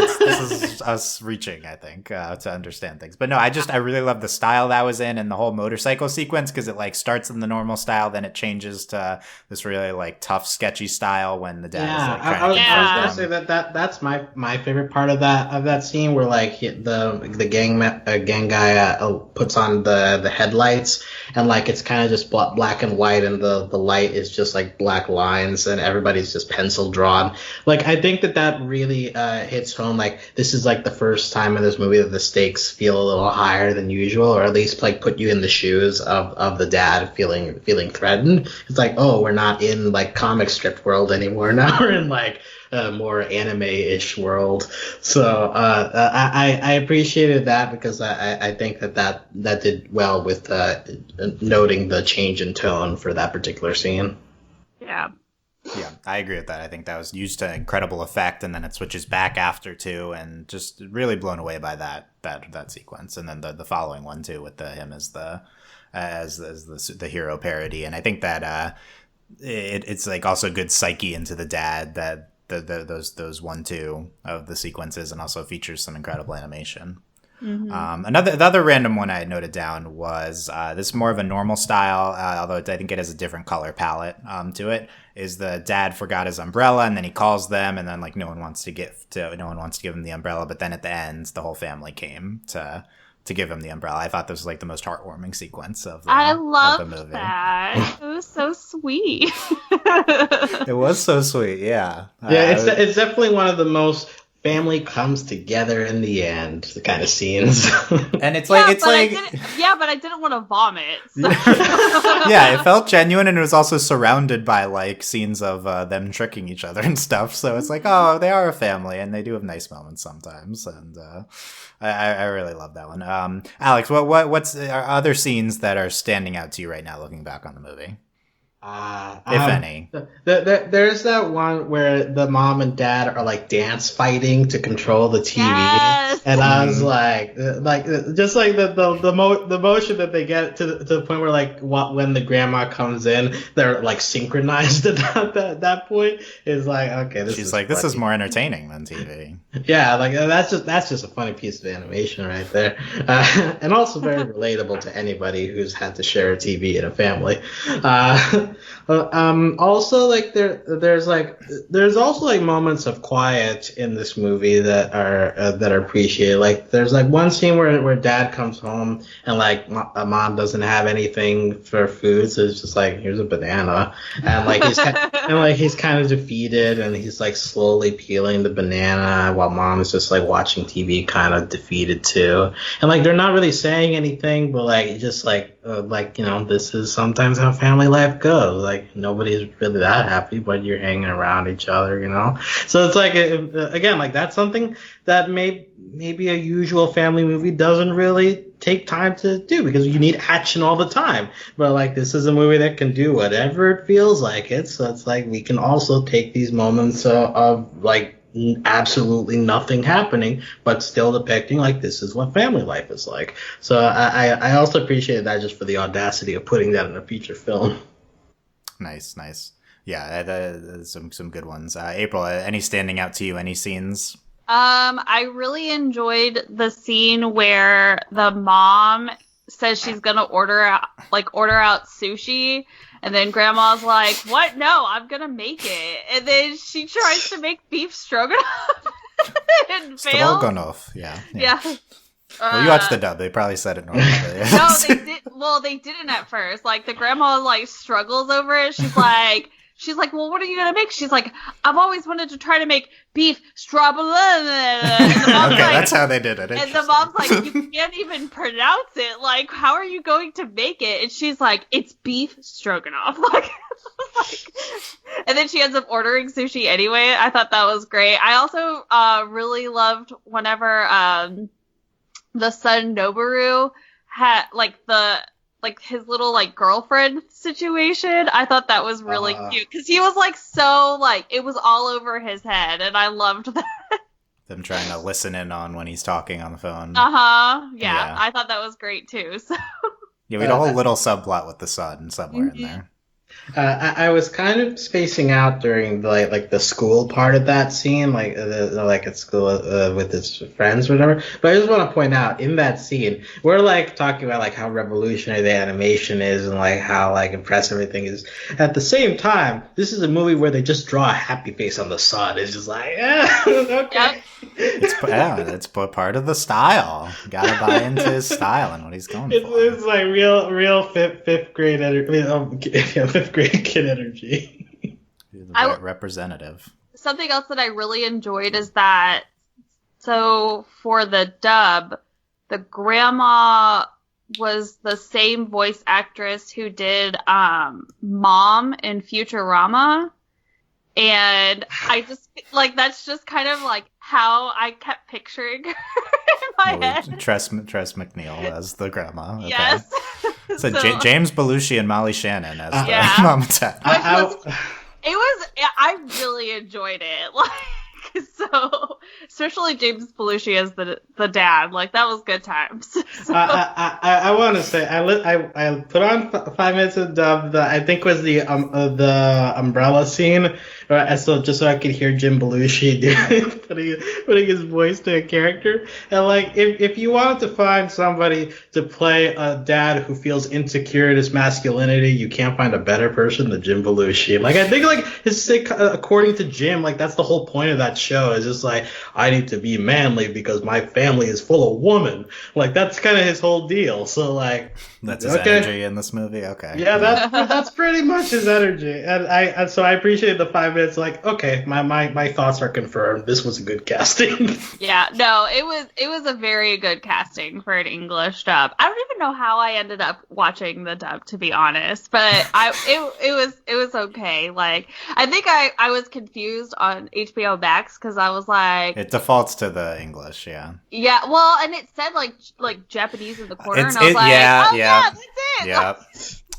is us reaching, I think, to understand things. But no, I really love the style that was in and the whole motorcycle sequence, because it, like, starts in the normal style, then it changes to this really, like, tough, sketchy style when the dad is, like, trying to I was control gonna say that's my favorite part of that scene, where, like, the gang guy puts on the headlights, and, like, it's kind of just black and white, and the light is just, like, black lines, and everybody's just pencil drawn. Like, I think that really hits home. Like, this is, like, the first time in this movie that the stakes feel a little higher than usual, or at least, like, put you in the shoes of the dad feeling threatened. It's like, oh, we're not in, like, comic strip world anymore. Now we're in, like, a more anime-ish world. So I appreciated that, because I think that did well with noting the change in tone for that particular scene. Yeah. Yeah, I agree with that. I think that was used to incredible effect, and then it switches back after too, and just really blown away by that sequence, and then the following one too, with him as the hero parody. And I think that it's like also good psyche into the dad, that those 1-2 of the sequences, and also features some incredible animation. Mm-hmm. The other random one I noted down was this is more of a normal style, although I think it has a different color palette to it. Is the dad forgot his umbrella, and then he calls them, and then, like, no one wants to give him the umbrella, but then at the end the whole family came to give him the umbrella. I thought this was, like, the most heartwarming sequence of the movie. That. It was so sweet. It was so sweet, yeah. Yeah, it's definitely one of the most family comes together in the end, the kind of scenes. And it's like, but I didn't want to vomit. So. Yeah, it felt genuine, and it was also surrounded by, like, scenes of them tricking each other and stuff. So it's like, oh, they are a family, and they do have nice moments sometimes. And I really love that one. Alex, what's are other scenes that are standing out to you right now, looking back on the movie? If any. There's that one where the mom and dad are, like, dance fighting to control the TV. Yes. And I was like just like the motion that they get to the point where, like, when the grandma comes in, they're, like, synchronized at that point. Is like, okay, this is more entertaining than TV. Yeah, like, that's just a funny piece of animation right there, and also very relatable to anybody who's had to share a TV in a family. Also, like, there's also, like, moments of quiet in this movie that are appreciated. Like, there's, like, one scene where dad comes home, and, like, mom doesn't have anything for food, so it's just like, here's a banana, and, like, he's kind of defeated, and he's, like, slowly peeling the banana while mom is just, like, watching TV, kind of defeated too. And, like, they're not really saying anything, but, like, just like, you know, this is sometimes how family life goes. Like, nobody's really that happy, but you're hanging around each other, you know? So it's like, again, like, that's something that maybe a usual family movie doesn't really take time to do, because you need action all the time. But, like, this is a movie that can do whatever it feels like it. So it's like, we can also take these moments of, like, absolutely nothing happening, but still depicting, like, this is what family life is like. So I also appreciated that, just for the audacity of putting that in a feature film. Nice. Yeah, some good ones. April, any standing out to you? Any scenes? I really enjoyed the scene where the mom says she's gonna order out sushi, and then grandma's like, "What? No, I'm gonna make it." And then she tries to make beef stroganoff and fails. Stroganoff, yeah. Well, you watched the dub. They probably said it normally. No, they did. Well, they didn't at first. Like, the grandma, like, struggles over it. She's like, well, what are you gonna make? She's like, I've always wanted to try to make beef stroganoff. Okay, that's how they did it. And the mom's like, you can't even pronounce it. Like, how are you going to make it? And she's like, it's beef stroganoff. And then she ends up ordering sushi anyway. I thought that was great. I also really loved whenever the son Noboru had, like, his little, like, girlfriend situation. I thought that was really cute, because he was, like, so, like, it was all over his head, and I loved that. Them trying to listen in on when he's talking on the phone. Yeah, I thought that was great too. So yeah, we had a whole little subplot with the son somewhere in there. I was kind of spacing out during the, like the school part of that scene, like at school with his friends or whatever. But I just want to point out in that scene, we're like talking about like how revolutionary the animation is and like how like impressive everything is. At the same time, this is a movie where they just draw a happy face on the sun. It's just like, okay. Yep. It's part of the style. You gotta buy into his style and what he's going for. It's like real fifth grade fifth grade kid energy. He's a representative. Something else that I really enjoyed is that, so for the dub, the grandma was the same voice actress who did Mom in Futurama. And I just, like, that's just kind of like how I kept picturing her in my head. Tress McNeil as the grandma. Okay. Yes. So James Belushi and Molly Shannon as the mom and dad. I really enjoyed it. Like, so, especially James Belushi as the dad. Like, that was good times. So. I want to say, I put on 5 minutes of dub that I think was the umbrella scene, so just so I could hear Jim Belushi putting his voice to a character. And like, if you wanted to find somebody to play a dad who feels insecure in his masculinity, you can't find a better person than Jim Belushi. Like, I think like according to Jim, like that's the whole point of that show, is just like, I need to be manly because my family is full of women. Like, that's kind of his whole deal. So like, that's his energy in this movie. Okay. Yeah, that's pretty much his energy. And so I appreciate the 5 minutes. Like, okay, my thoughts are confirmed. This was a good casting. Yeah, no, it was a very good casting for an English dub. I don't even know how I ended up watching the dub, to be honest, but it was okay. Like, I think I was confused on HBO Max because I was like, it defaults to the English, yeah. Yeah, well, and it said like Japanese in the corner, and I was like, yeah, that's it. Yeah.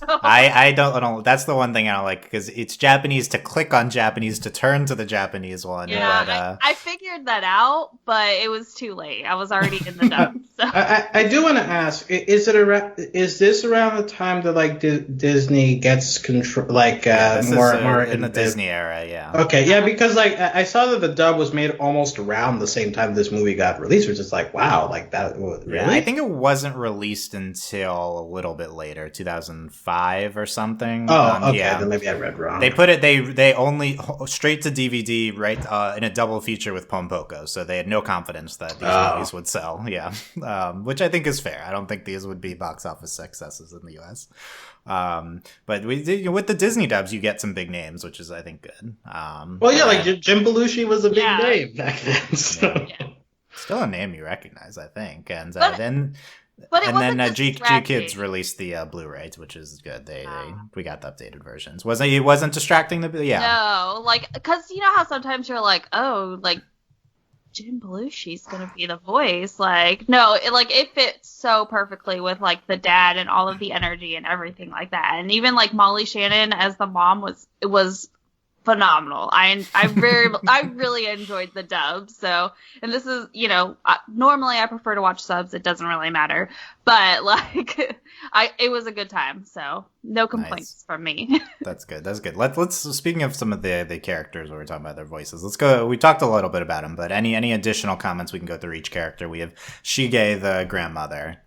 I don't. That's the one thing I don't like, because it's Japanese to click on Japanese to turn to the Japanese one. Yeah, but, I figured that out, but it was too late. I was already in the dub. So. I do want to ask: is this around the time that like Disney gets control, like more in the Disney era? Yeah. Okay, yeah, because like I saw that the dub was made almost around the same time this movie got released, which is like, wow, like that. Really? Yeah, I think it wasn't released until a little bit later, 2005 or something. Oh, okay. Yeah. Then maybe I read wrong. They put it. They only straight to DVD, right? In a double feature with Pompoko, so they had no confidence that these movies would sell. Yeah, which I think is fair. I don't think these would be box office successes in the U.S. But with the Disney dubs, you get some big names, which is I think good. Well, yeah, like Jim Belushi was a big name back then. So. Yeah. Still a name you recognize, I think, and but then G Kids released the Blu-rays, which is good. We got the updated versions. It wasn't distracting No, like, because you know how sometimes you're like, oh, like Jim Belushi's gonna be the voice. Like, no, it fits so perfectly with like the dad and all of the energy and everything like that. And even like Molly Shannon as the mom was phenomenal. I really enjoyed the dub. So, and this is, normally I prefer to watch subs. It doesn't really matter, but like, it was a good time. So no complaints from me. That's good. Let's speaking of some of the characters we were talking about their voices. Let's go. We talked a little bit about them, but any additional comments we can go through each character. We have Shige the grandmother.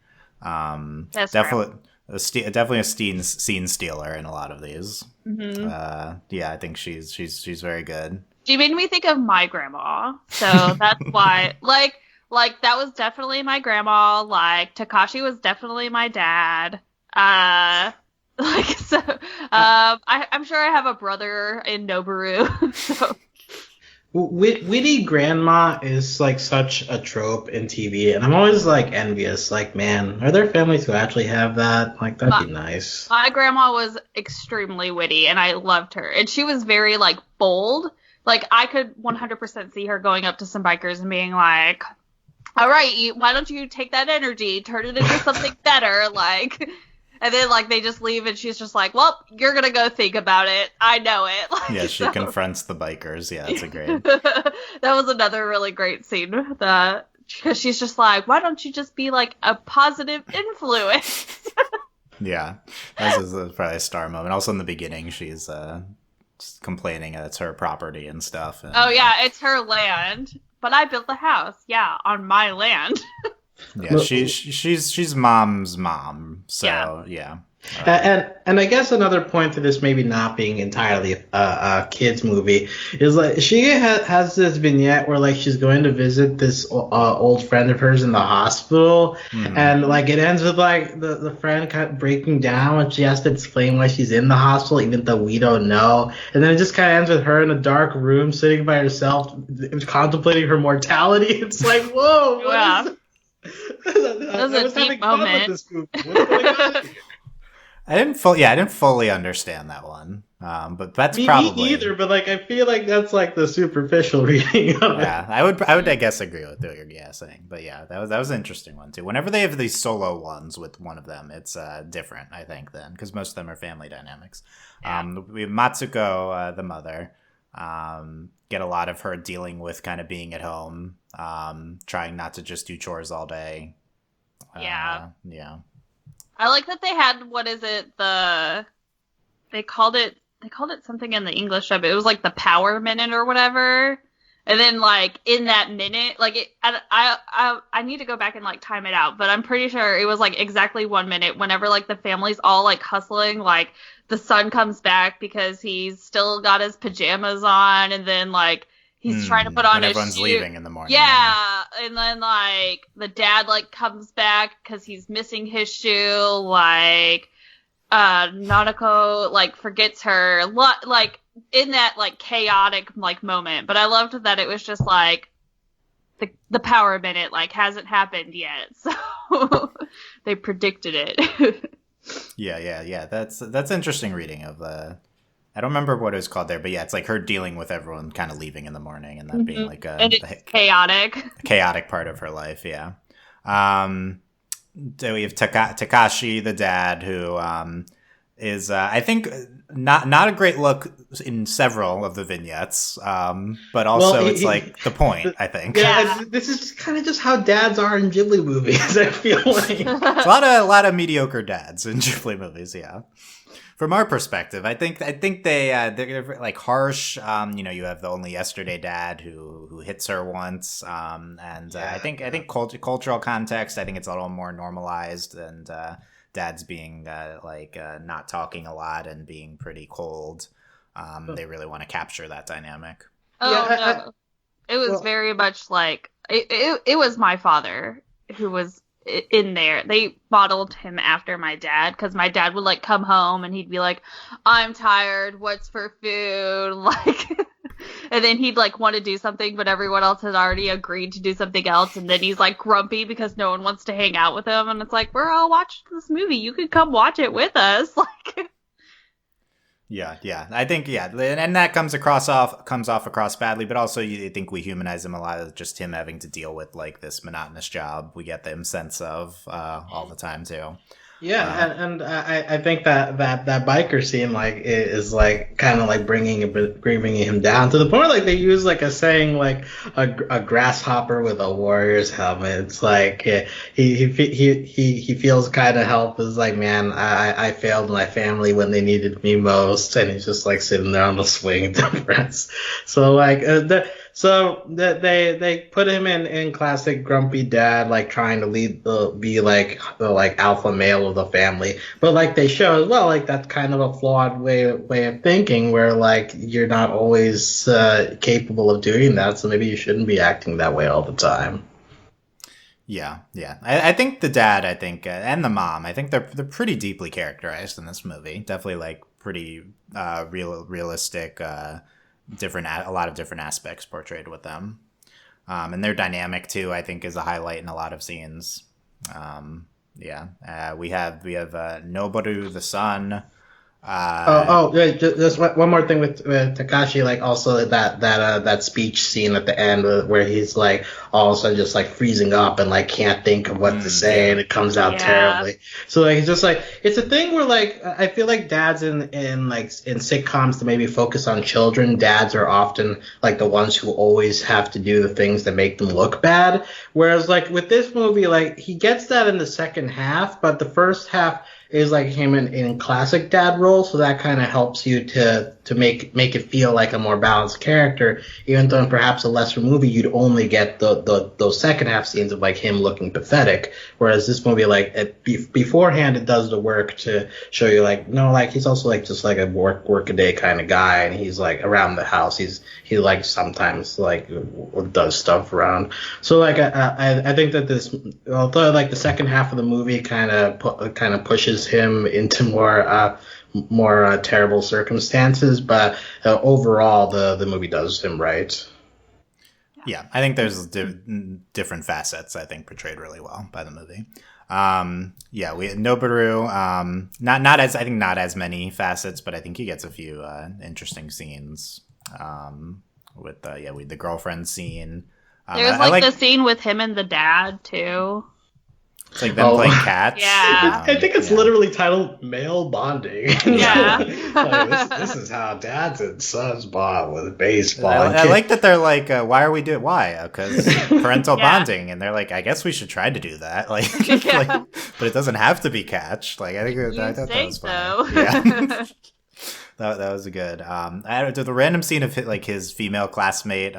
Definitely a scene stealer in a lot of these. Mm-hmm. Yeah, I think she's very good. She made me think of my grandma, so that's why. Like that was definitely my grandma. Like Takashi was definitely my dad. I'm sure I have a brother in Noboru. So. Witty grandma is like such a trope in TV, and I'm always like envious. Like, man, are there families who actually have that? Like, that'd be nice. My grandma was extremely witty, and I loved her. And she was very like bold. Like, I could 100% see her going up to some bikers and being like, "All right, why don't you take that energy, turn it into something better?" Like. And then, like, they just leave, and she's just like, well, you're going to go think about it. I know it. Like, yeah, she confronts the bikers. Yeah, it's a great... That was another really great scene. Because she's just like, why don't you just be, like, a positive influence? Yeah, this is probably a star moment. Also in the beginning, she's just complaining that it's her property and stuff. And, Oh yeah, it's her land, but I built the house. Yeah, on my land. yeah, she's mom's mom. So yeah. And I guess another point to this maybe not being entirely a kids movie is like she has this vignette where like she's going to visit this old friend of hers in the hospital, and like it ends with like the friend kind of breaking down and she has to explain why she's in the hospital even though we don't know, and then it just kind of ends with her in a dark room sitting by herself contemplating her mortality. It's like, whoa, Yeah. That was a deep moment. What's going on here? I didn't fully understand that one. But that's probably me either. But like, I feel like that's like the superficial reading of it. Yeah, I would, I guess, agree with what you're saying. But yeah, that was an interesting one too. Whenever they have these solo ones with one of them, it's different, I think, then because most of them are family dynamics. Yeah. We have Matsuko, the mother. Get a lot of her dealing with kind of being at home, trying not to just do chores all day. Yeah. Yeah. I like that they had, what is it, they called it something in the English of it. It was like the power minute or whatever. And then like in that minute, like I need to go back and like time it out, but I'm pretty sure it was like exactly 1 minute whenever like the family's all like hustling, like the son comes back because he's still got his pajamas on, and then like he's trying to put on his everyone's shoe. Leaving in the morning. Yeah, and then like the dad like comes back because he's missing his shoe. Like Nanako like forgets her. Like in that like chaotic like moment. But I loved that it was just like the power minute like hasn't happened yet, so they predicted it. Yeah. That's interesting reading of I don't remember what it was called there, but yeah, it's like her dealing with everyone kind of leaving in the morning and that being like and it's chaotic part of her life. Yeah. So we have Takashi the dad, who is I think not a great look in several of the vignettes, but also it's like the point, I think. Yeah, this is kind of just how dads are in Ghibli movies. I feel like it's a lot of mediocre dads in Ghibli movies. Yeah. From our perspective, I think they're like harsh. You have the Only Yesterday dad who hits her once, I think cultural context. I think it's a little more normalized, and dad's being not talking a lot and being pretty cold. They really want to capture that dynamic. No. It was very much like it was my father who was in there. They modeled him after my dad, because my dad would like come home and he'd be like, I'm tired, what's for food, like and then he'd like want to do something but everyone else had already agreed to do something else, and then he's like grumpy because no one wants to hang out with him, and it's like, we're all watching this movie, you could come watch it with us. Like Yeah. I think, and that comes off badly, but also you think we humanize him a lot of just him having to deal with like this monotonous job we get the sense of all the time too. Yeah, and I think that biker scene like is like kind of like bringing him down to the point like they use like a saying like a grasshopper with a warrior's helmet. It's like he feels kind of helpless. Like, man, I failed my family when they needed me most, and he's just like sitting there on the swing difference. So like they put him in classic grumpy dad, like trying to be like the like alpha male of the family, but like they show as well like that's kind of a flawed way of thinking, where like you're not always capable of doing that, so maybe you shouldn't be acting that way all the time. Yeah. I think the dad, and the mom, I think they're pretty deeply characterized in this movie. Definitely like pretty realistic. A lot of different aspects portrayed with them, and their dynamic too, I think, is a highlight in a lot of scenes. We have Noboru the son. Just one more thing with Takashi, like also that speech scene at the end where he's like all of a sudden just like freezing up and like can't think of what to say, and it comes out terribly. So like it's just like it's a thing where like I feel like dads in sitcoms to maybe focus on children, dads are often like the ones who always have to do the things that make them look bad. Whereas like with this movie, like he gets that in the second half, but the first half is like him in classic dad role, so that kind of helps you to make it feel like a more balanced character. Even though in perhaps a lesser movie you'd only get those second half scenes of like him looking pathetic, whereas this movie beforehand it does the work to show you like no, like he's also like just like a work a day kind of guy, and he's like around the house. He like sometimes like does stuff around. So like I think that this, although like the second half of the movie kind of pushes him into more terrible circumstances, but overall the movie does him right. Yeah, I think there's different facets I think portrayed really well by the movie. We Noboru, not as many facets, but I think he gets a few interesting scenes. With the girlfriend scene. There's like the scene with him and the dad too. It's like them playing cats. Yeah. I think it's literally titled Male Bonding. Yeah. Like, this is how dads and sons bond with baseball. I like that they're like, why are we doing? Why? Because parental bonding, and they're like, I guess we should try to do that. Like, but it doesn't have to be catch. Like, I thought that was funny. Yeah. That was a good. The random scene of his female classmate,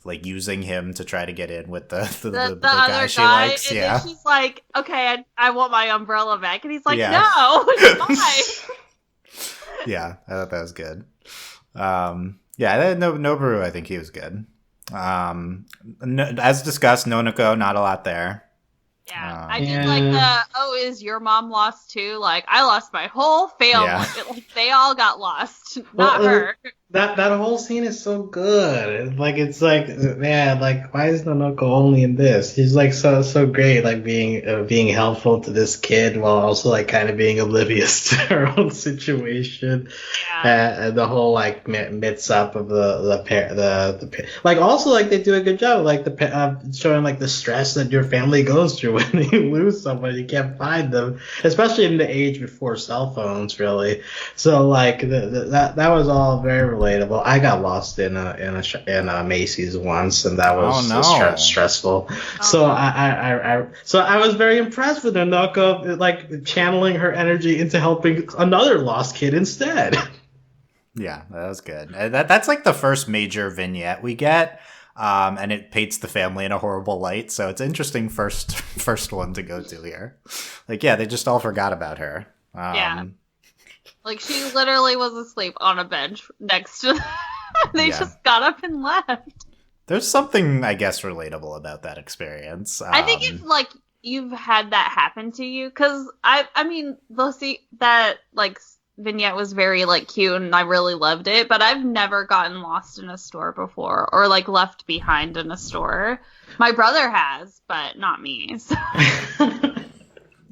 like using him to try to get in with the guy she likes. And yeah, then she's like, "Okay, I want my umbrella back," and he's like, "No, it's mine." Yeah, I thought that was good. Noboru, I think he was good. As discussed, Nonoko, not a lot there. Yeah, I did like is your mom lost too? Like, I lost my whole family. Yeah. They all got lost, not her. That whole scene is so good. Like, it's like, man, like, why is Nonoko only in this? He's like so great, like being helpful to this kid while also like kind of being oblivious to her own situation. Yeah. And the whole like mix up of the like also like they do a good job like showing like the stress that your family goes through when you lose someone, you can't find them, especially in the age before cell phones, really. So like that was all very relatable. I got lost in a Macy's once, and that was stressful. So I was very impressed with Nonoko like channeling her energy into helping another lost kid instead. Yeah, that was good. That's like the first major vignette we get. And it paints the family in a horrible light, so it's interesting first one to go to here. Like, yeah, they just all forgot about her. Like, she literally was asleep on a bench next to them. They just got up and left. There's something, I guess, relatable about that experience. I think if, like, you've had that happen to you, because, I mean, that, like, vignette was very like cute and I really loved it, but I've never gotten lost in a store before or like left behind in a store. My brother has, but not me. So.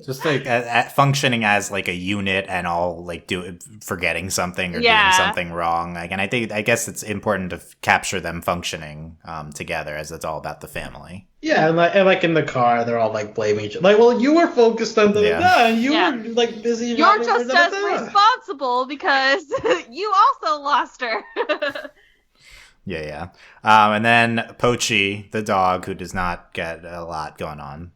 Just like functioning as like a unit and all like forgetting something or doing something wrong. Like, and I guess it's important to capture them functioning together, as it's all about the family. Yeah, and like in the car, they're all like blaming each other. Like, well, you were focused on and you were like busy. You're just as responsible because you also lost her. Yeah. And then Pochi, the dog, who does not get a lot going on.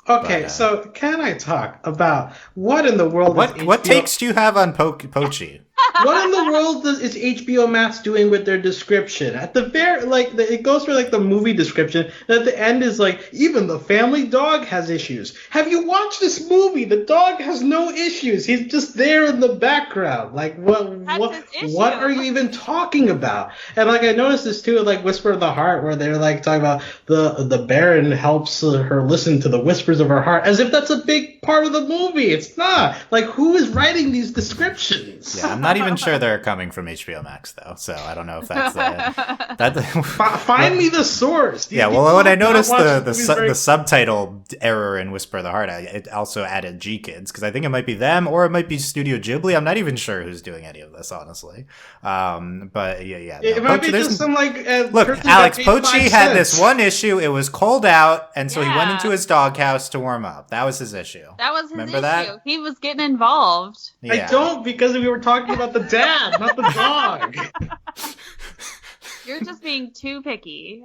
Okay, so can I talk about what in the world? What takes do you have on Pochi? What in the world is HBO Max doing with their description? At the very, it goes through, the movie description, and at the end is, even the family dog has issues. Have you watched this movie? The dog has no issues. He's just there in the background. What are you even talking about? And, I noticed this, too, Whisper of the Heart, where they're, talking about the Baron helps her listen to the whispers of her heart, as if that's a big part of the movie. It's not. Who is writing these descriptions? Yeah, I'm not even sure they're coming from HBO Max, though, so I don't know if that's Find me the source. When I noticed the subtitle error in Whisper of the Heart, it also added G Kids, because I think it might be them, or it might be Studio Ghibli. I'm not even sure who's doing any of this, honestly. But yeah. It might be just some, look, Alex, Pochi had this one issue. It was cold out, and so he went into his doghouse to warm up. That was his issue. That was his issue. That? He was getting involved. Yeah. I don't, because we were talking about the dad, not the dog. You're just being too picky.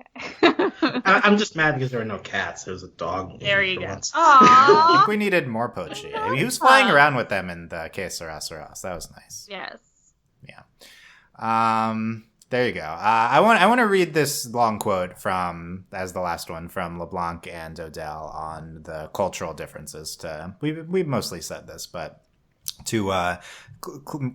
I'm just mad because there were no cats. There was a dog. There you go. Once. I think Aww. we needed more Pochi. I mean, he was flying around with them in the Que Sera Sera. That was nice. Yes. Yeah. There you go. I want to read this long quote as the last one from LeBlanc and Odell on the cultural differences. We've mostly said this, but to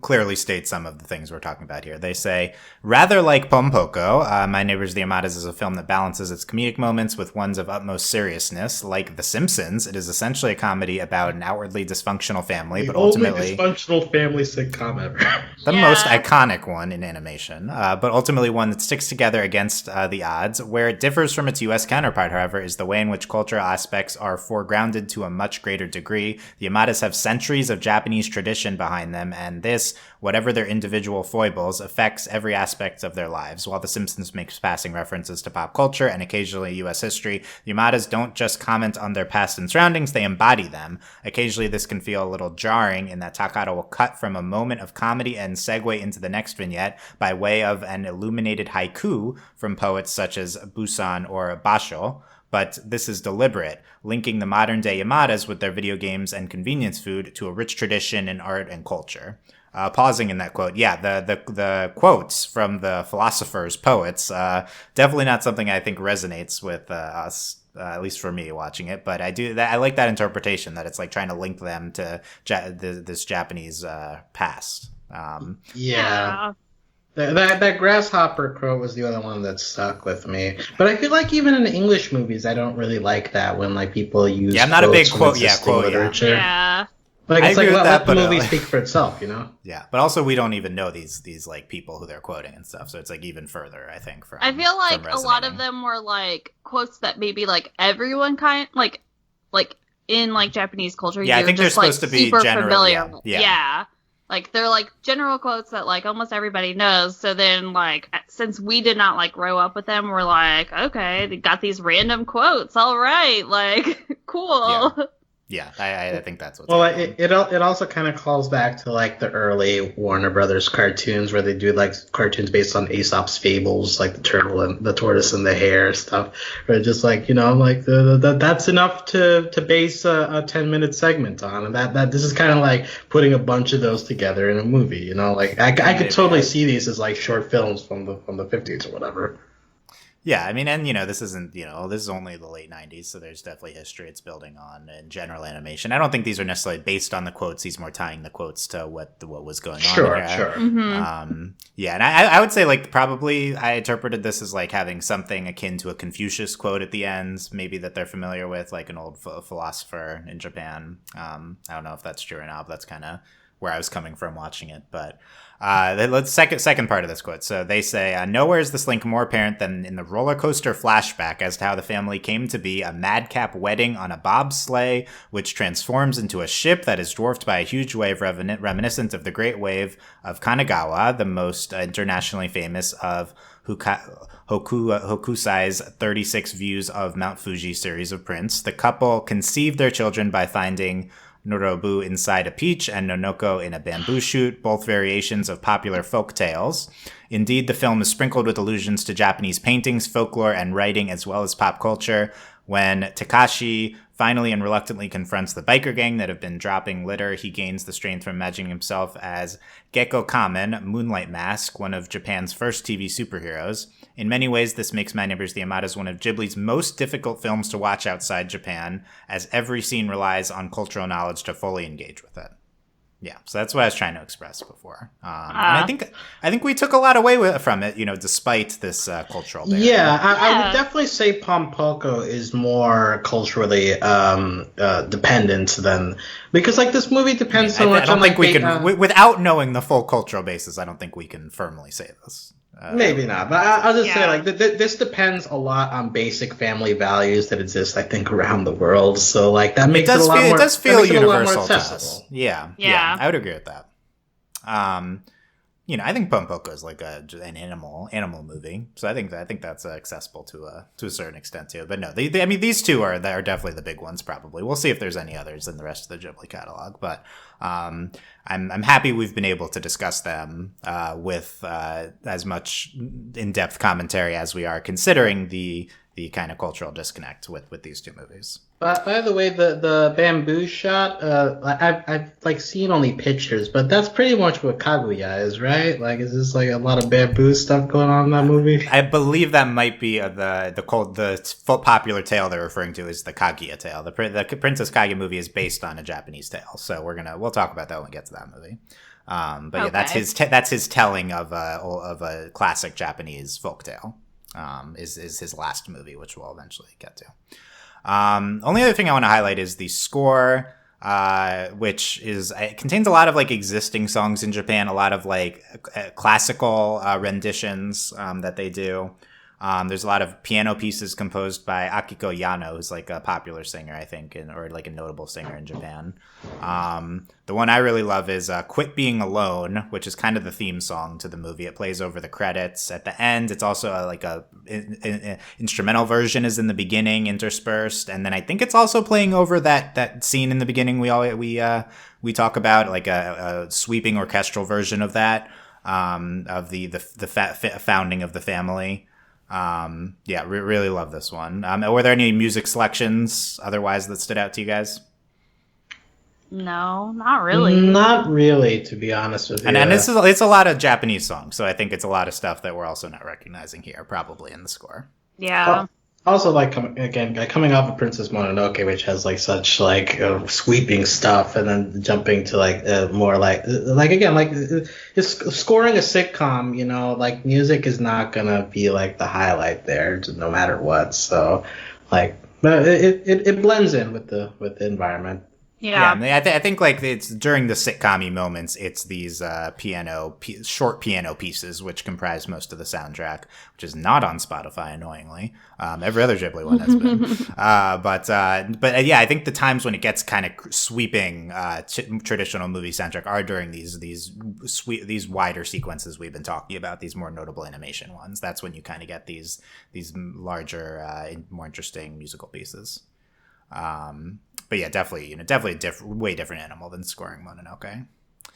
clearly state some of the things we're talking about here. They say, rather like Pompoko, My Neighbors the Yamadas is a film that balances its comedic moments with ones of utmost seriousness. Like The Simpsons, it is essentially a comedy about an outwardly dysfunctional family, but ultimately... only dysfunctional family sitcom ever. The most iconic one in animation, but ultimately one that sticks together against the odds. Where it differs from its U.S. counterpart, however, is the way in which cultural aspects are foregrounded to a much greater degree. The Yamadas have centuries of Japanese tradition behind them, and this, whatever their individual foibles, affects every aspect of their lives. While The Simpsons makes passing references to pop culture and occasionally U.S. history, the Yamadas don't just comment on their past and surroundings, they embody them. Occasionally this can feel a little jarring in that Takahata will cut from a moment of comedy and segue into the next vignette by way of an illuminated haiku from poets such as Busan or Basho. But this is deliberate, linking the modern-day Yamadas with their video games and convenience food to a rich tradition in art and culture. Pausing in that quote, the quotes from the philosophers, poets, definitely not something I think resonates with us, at least for me watching it. But I like that interpretation, that it's like trying to link them to this Japanese past. Yeah. That grasshopper quote was the other one that stuck with me. But I feel like even in English movies, I don't really like that when like people use. Yeah, I'm not a big quote literature. Yeah. Like it's I agree like with that, let the but, movie speak for itself, you know? Yeah, but also we don't even know these like people who they're quoting and stuff, so it's like even further, I think. I feel like a lot of them were like quotes that maybe like everyone like in like Japanese culture. Yeah, I think they're just, like, supposed to be super general. familiar. Yeah. Like they're like general quotes that like almost everybody knows. So then like since we did not like grow up with them, we're like, okay, they got these random quotes. All right, like cool. Yeah, I think that's what's well. It also kind of calls back to like the early Warner Brothers cartoons where they do like cartoons based on Aesop's fables, like the turtle and the tortoise and the hare stuff. Where just like like that's enough to base a 10-minute segment on, and that this is kind of like putting a bunch of those together in a movie. Like I could totally see these as like short films from the 50s or whatever. Yeah, I mean, and this isn't, this is only the late 90s, so there's definitely history it's building on in general animation. I don't think these are necessarily based on the quotes. He's more tying the quotes to what was going on. Sure. Mm-hmm. Yeah, and I would say like probably I interpreted this as like having something akin to a Confucius quote at the end, maybe that they're familiar with, like an old philosopher in Japan. I don't know if that's true or not, but that's kind of where I was coming from watching it, but let's second part of this quote. So they say, nowhere is this link more apparent than in the roller coaster flashback as to how the family came to be a madcap wedding on a bobsleigh, which transforms into a ship that is dwarfed by a huge wave reminiscent of the Great Wave of Kanagawa, the most internationally famous of Hokusai's 36 Views of Mount Fuji series of prints. The couple conceived their children by finding Norobu inside a peach and Nonoko in a bamboo shoot, both variations of popular folk tales. Indeed, the film is sprinkled with allusions to Japanese paintings, folklore, and writing, as well as pop culture. When Takashi finally and reluctantly confronts the biker gang that have been dropping litter, he gains the strength from imagining himself as Gekko Kamen, Moonlight Mask, one of Japan's first TV superheroes. In many ways, this makes My Neighbors the Yamadas one of Ghibli's most difficult films to watch outside Japan, as every scene relies on cultural knowledge to fully engage with it. Yeah, so that's what I was trying to express before. And I think we took a lot away from it, despite this cultural barrier. Yeah, I would definitely say Pompoko is more culturally dependent than, because like this movie depends so much on like we can without knowing the full cultural basis. I don't think we can firmly say this. Maybe not, but I'll just say like this depends a lot on basic family values that exist, I think, around the world. So like that makes it a lot more. It does feel universal to us. Yeah, I would agree with that. I think Pompoko is like an animal movie, so I think that's accessible to a certain extent too. But no, I mean these two are definitely the big ones. Probably we'll see if there's any others in the rest of the Ghibli catalog. But I'm happy we've been able to discuss them with as much in-depth commentary as we are, considering the kind of cultural disconnect with these two movies. By the way, the bamboo shot, I've like seen only pictures, but that's pretty much what Kaguya is, right? Like, is this like a lot of bamboo stuff going on in that movie? I believe that might be the popular tale they're referring to is the Kaguya tale. The Princess Kaguya movie is based on a Japanese tale, so we'll talk about that when we get to that movie. But yeah, that's his telling of a classic Japanese folktale. Is his last movie, which we'll eventually get to. Only other thing I want to highlight is the score, which it contains a lot of like existing songs in Japan, a lot of like classical renditions that they do. There's a lot of piano pieces composed by Akiko Yano, who's like a popular singer, I think, or like a notable singer in Japan. The one I really love is Quit Being Alone, which is kind of the theme song to the movie. It plays over the credits at the end. It's also like an instrumental version is in the beginning, interspersed. And then I think it's also playing over that scene in the beginning we talk about, like a sweeping orchestral version of that, of the founding of the family. Really love this one. Were there any music selections otherwise that stood out to you guys? No, not really. Not really, to be honest with you. And it's a lot of Japanese songs, so I think it's a lot of stuff that we're also not recognizing here, probably in the score. Yeah. Also, like coming off of Princess Mononoke, which has like such like sweeping stuff, and then jumping to like more like again like it's scoring a sitcom. Like music is not gonna be like the highlight there, no matter what. So, like, but it blends in with the environment. Yeah, I think like it's during the sitcom-y moments, it's these short piano pieces which comprise most of the soundtrack, which is not on Spotify, annoyingly. Every other Ghibli one has been. But yeah, I think the times when it gets kind of sweeping traditional movie soundtrack are during these wider sequences we've been talking about, these more notable animation ones. That's when you kind of get these larger, more interesting musical pieces. But yeah, definitely a way different animal than scoring Mononoke.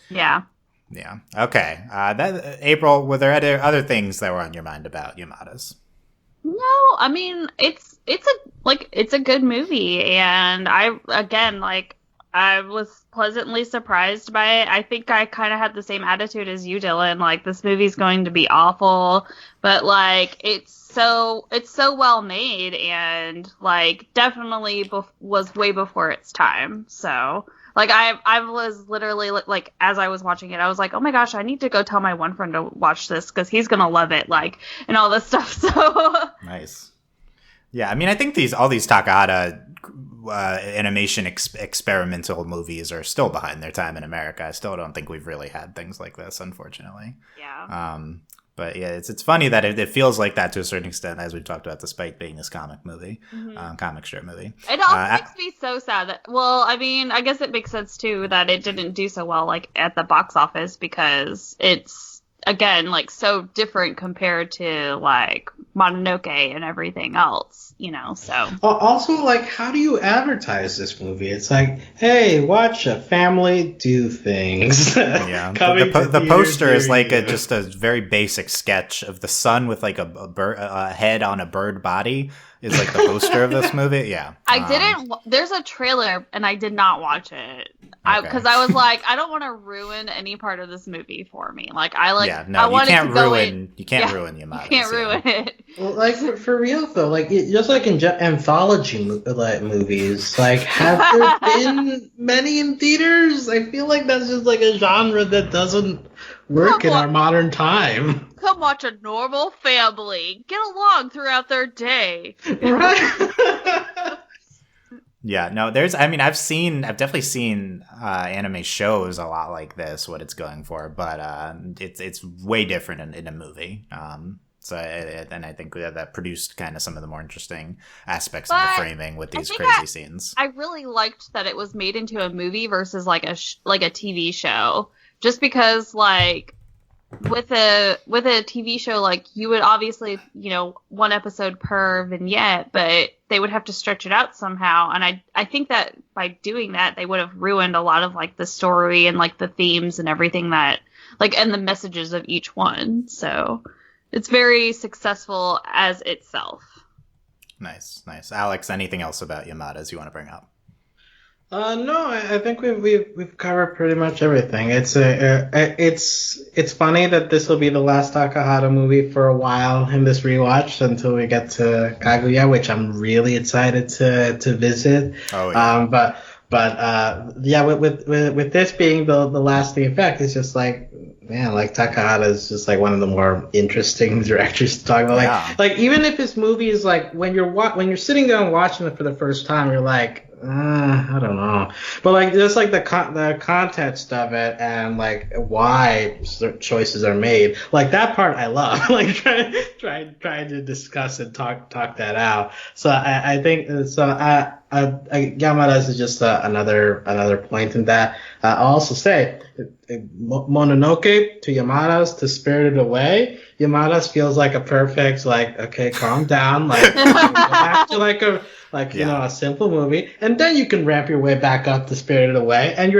Yeah. Yeah. Okay. April, were there other things that were on your mind about Yamadas? No, I mean it's a good movie, and I was pleasantly surprised by it. I think I kind of had the same attitude as you, Dylan. Like, this movie's going to be awful, but like it's so well made, and like definitely was way before its time. So like I was literally like as I was watching it, I was like, oh my gosh, I need to go tell my one friend to watch this because he's gonna love it, like, and all this stuff. So nice. Yeah, I mean, I think all these Takahata animation experimental movies are still behind their time in America. I still don't think we've really had things like this, unfortunately. Yeah. But yeah, it's funny that it feels like that to a certain extent, as we've talked about, despite being this comic strip movie. It also makes me so sad that, well, I mean, I guess it makes sense too that it didn't do so well like at the box office, because it's, again, like so different compared to like Mononoke and everything else, so. Also, like, how do you advertise this movie? It's like, hey, watch a family do things. Yeah. The poster is like just a very basic sketch of the sun with like a head on a bird body is like the poster of this movie. Yeah. There's a trailer and I did not watch it. Because I was like, I don't want to ruin any part of this movie for me. Like, you can't ruin Yamadas. You can't ruin it. Well, like, for real though, like, just like in anthology movies, like, have there been many in theaters? I feel like that's just like a genre that doesn't work in our modern time. Come watch a normal family get along throughout their day. Right. Yeah, no, I've definitely seen anime shows a lot like this, what it's going for, but it's way different in a movie. And I think that produced kind of some of the more interesting aspects of the framing with these crazy scenes. I really liked that it was made into a movie versus like a TV show, just because like with a TV show, like, you would obviously, one episode per vignette, but they would have to stretch it out somehow. And I think that by doing that, they would have ruined a lot of, like, the story and, like, the themes and everything that, like, and the messages of each one. So it's very successful as itself. Nice. Alex, anything else about Yamadas you want to bring up? No, I think we've covered pretty much everything. It's funny that this will be the last Takahata movie for a while in this rewatch until we get to Kaguya, which I'm really excited to visit. Oh yeah. With this being the lasting effect, it's just like, man, like Takahata is just like one of the more interesting directors to talk about. Yeah. Like even if his movie is like when you're sitting down watching it for the first time, you're like, I don't know, but like just like the context of it and like why certain choices are made, like that part I love. Like trying to discuss and talk that out. So I think so. Yamada's is just another point in that. I'll also say Mononoke to Yamada's to Spirited Away. Yamada's feels like a perfect, like, okay, calm down, like go back to a simple movie, and then you can ramp your way back up to Spirited Away, and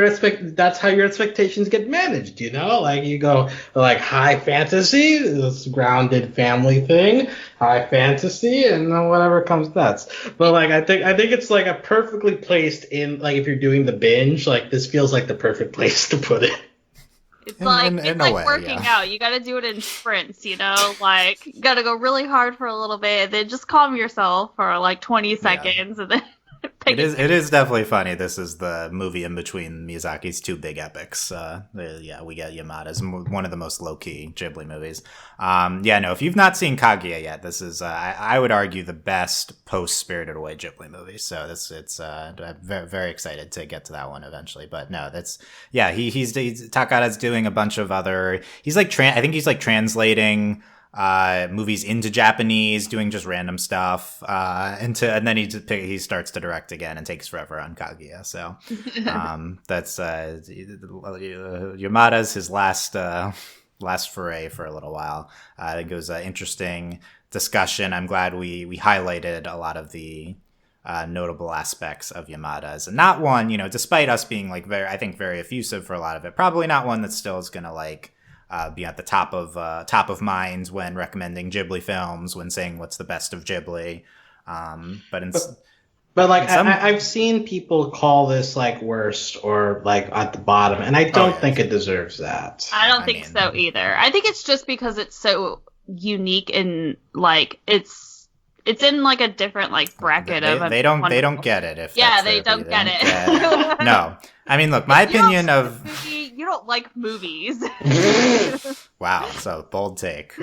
that's how your expectations get managed, like you go like high fantasy, this grounded family thing, high fantasy, and then whatever comes next. But like I think it's like a perfectly placed in, like, if you're doing the binge, like this feels like the perfect place to put it. It's like working out. You got to do it in sprints, like you got to go really hard for a little bit, then just calm yourself for like 20 seconds, and then it is definitely funny. This is the movie in between Miyazaki's two big epics. We get Yamada's, one of the most low-key Ghibli movies. If you've not seen Kaguya yet, this is, I would argue, the best post-Spirited Away Ghibli movie. So I'm very, very excited to get to that one eventually. But no, he's Takahata's doing a bunch of other, he's like, I think he's like translating movies into Japanese, doing just random stuff, and then he starts to direct again and takes forever on Kaguya. So that's Yamada's his last foray for a little while. I think it was an interesting discussion. I'm glad we highlighted a lot of the notable aspects of Yamada's, and not one, despite us being like very effusive for a lot of it, probably not one that still is gonna like be at the top of mind when recommending Ghibli films, when saying what's the best of Ghibli. But I've seen people call this like worst or like at the bottom, and I don't think it deserves that. I don't think so either. I think it's just because it's so unique and like it's in like a different like bracket they don't get it if they don't get it. No, I mean, look, my opinion you don't like movies. Wow, so bold take.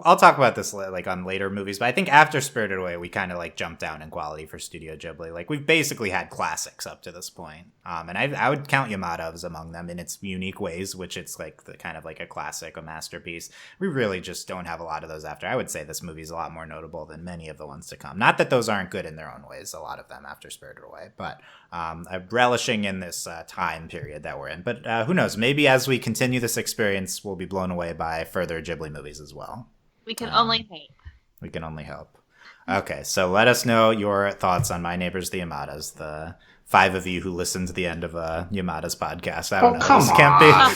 I'll talk about this like on later movies, but I think after Spirited Away, we kind of like jumped down in quality for Studio Ghibli. Like we've basically had classics up to this point, and I would count Yamada's among them in its unique ways, which it's like the kind of like a classic, a masterpiece. We really just don't have a lot of those after. I would say this movie's a lot more notable than many of the ones to come. Not that those aren't good in their own ways, a lot of them after Spirited Away, but I'm relishing in this time period that we're in. But who knows? Maybe as we continue this experience, we'll be blown away by further Ghibli movies as well. We can only hope. We can only hope. Okay, so let us know your thoughts on My Neighbors the Yamadas, the 5 of you who listened to the end of a Yamada's podcast. I don't know.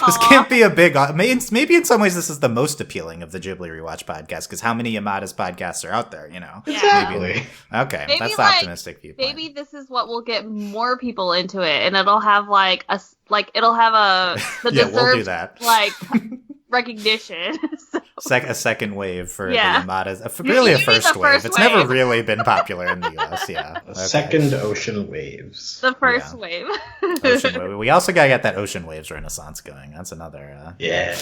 This can't be a big... Maybe in some ways this is the most appealing of the Ghibli Rewatch podcast, because how many Yamada's podcasts are out there, Exactly. Maybe that's the optimistic viewpoint. Maybe this is what will get more people into it, and it'll have the deserved, we'll do that. Like recognition. A second wave for the Yamadas. Really a first wave. It's never really been popular in the US. Yeah. Second ocean waves. The first wave. Ocean wave. We also gotta get that ocean waves renaissance going. That's another. Yeah.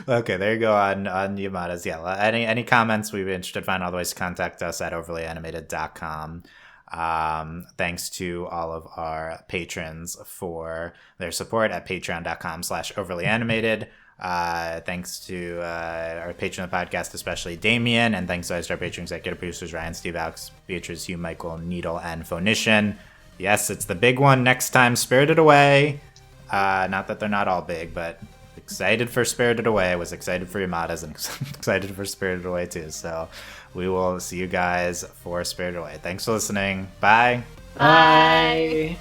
Okay, there you go on Yamada's. Yeah. Any comments? We'd be interested. Find all the ways to contact us at overlyanimated.com. Thanks to all of our patrons for their support at patreon.com/overlyanimated. Thanks to our patron of the podcast, especially Damien, and thanks to our patron executive producers Ryan, Steve, Alex, Beatrice, Hugh, Michael, Needle, and Phonician. Yes, it's the big one next time, Spirited Away. Not that they're not all big, but excited for Spirited Away. I was excited for Yamadas and excited for Spirited Away too. So we will see you guys for Spirited Away. Thanks for listening. Bye. Bye. Bye.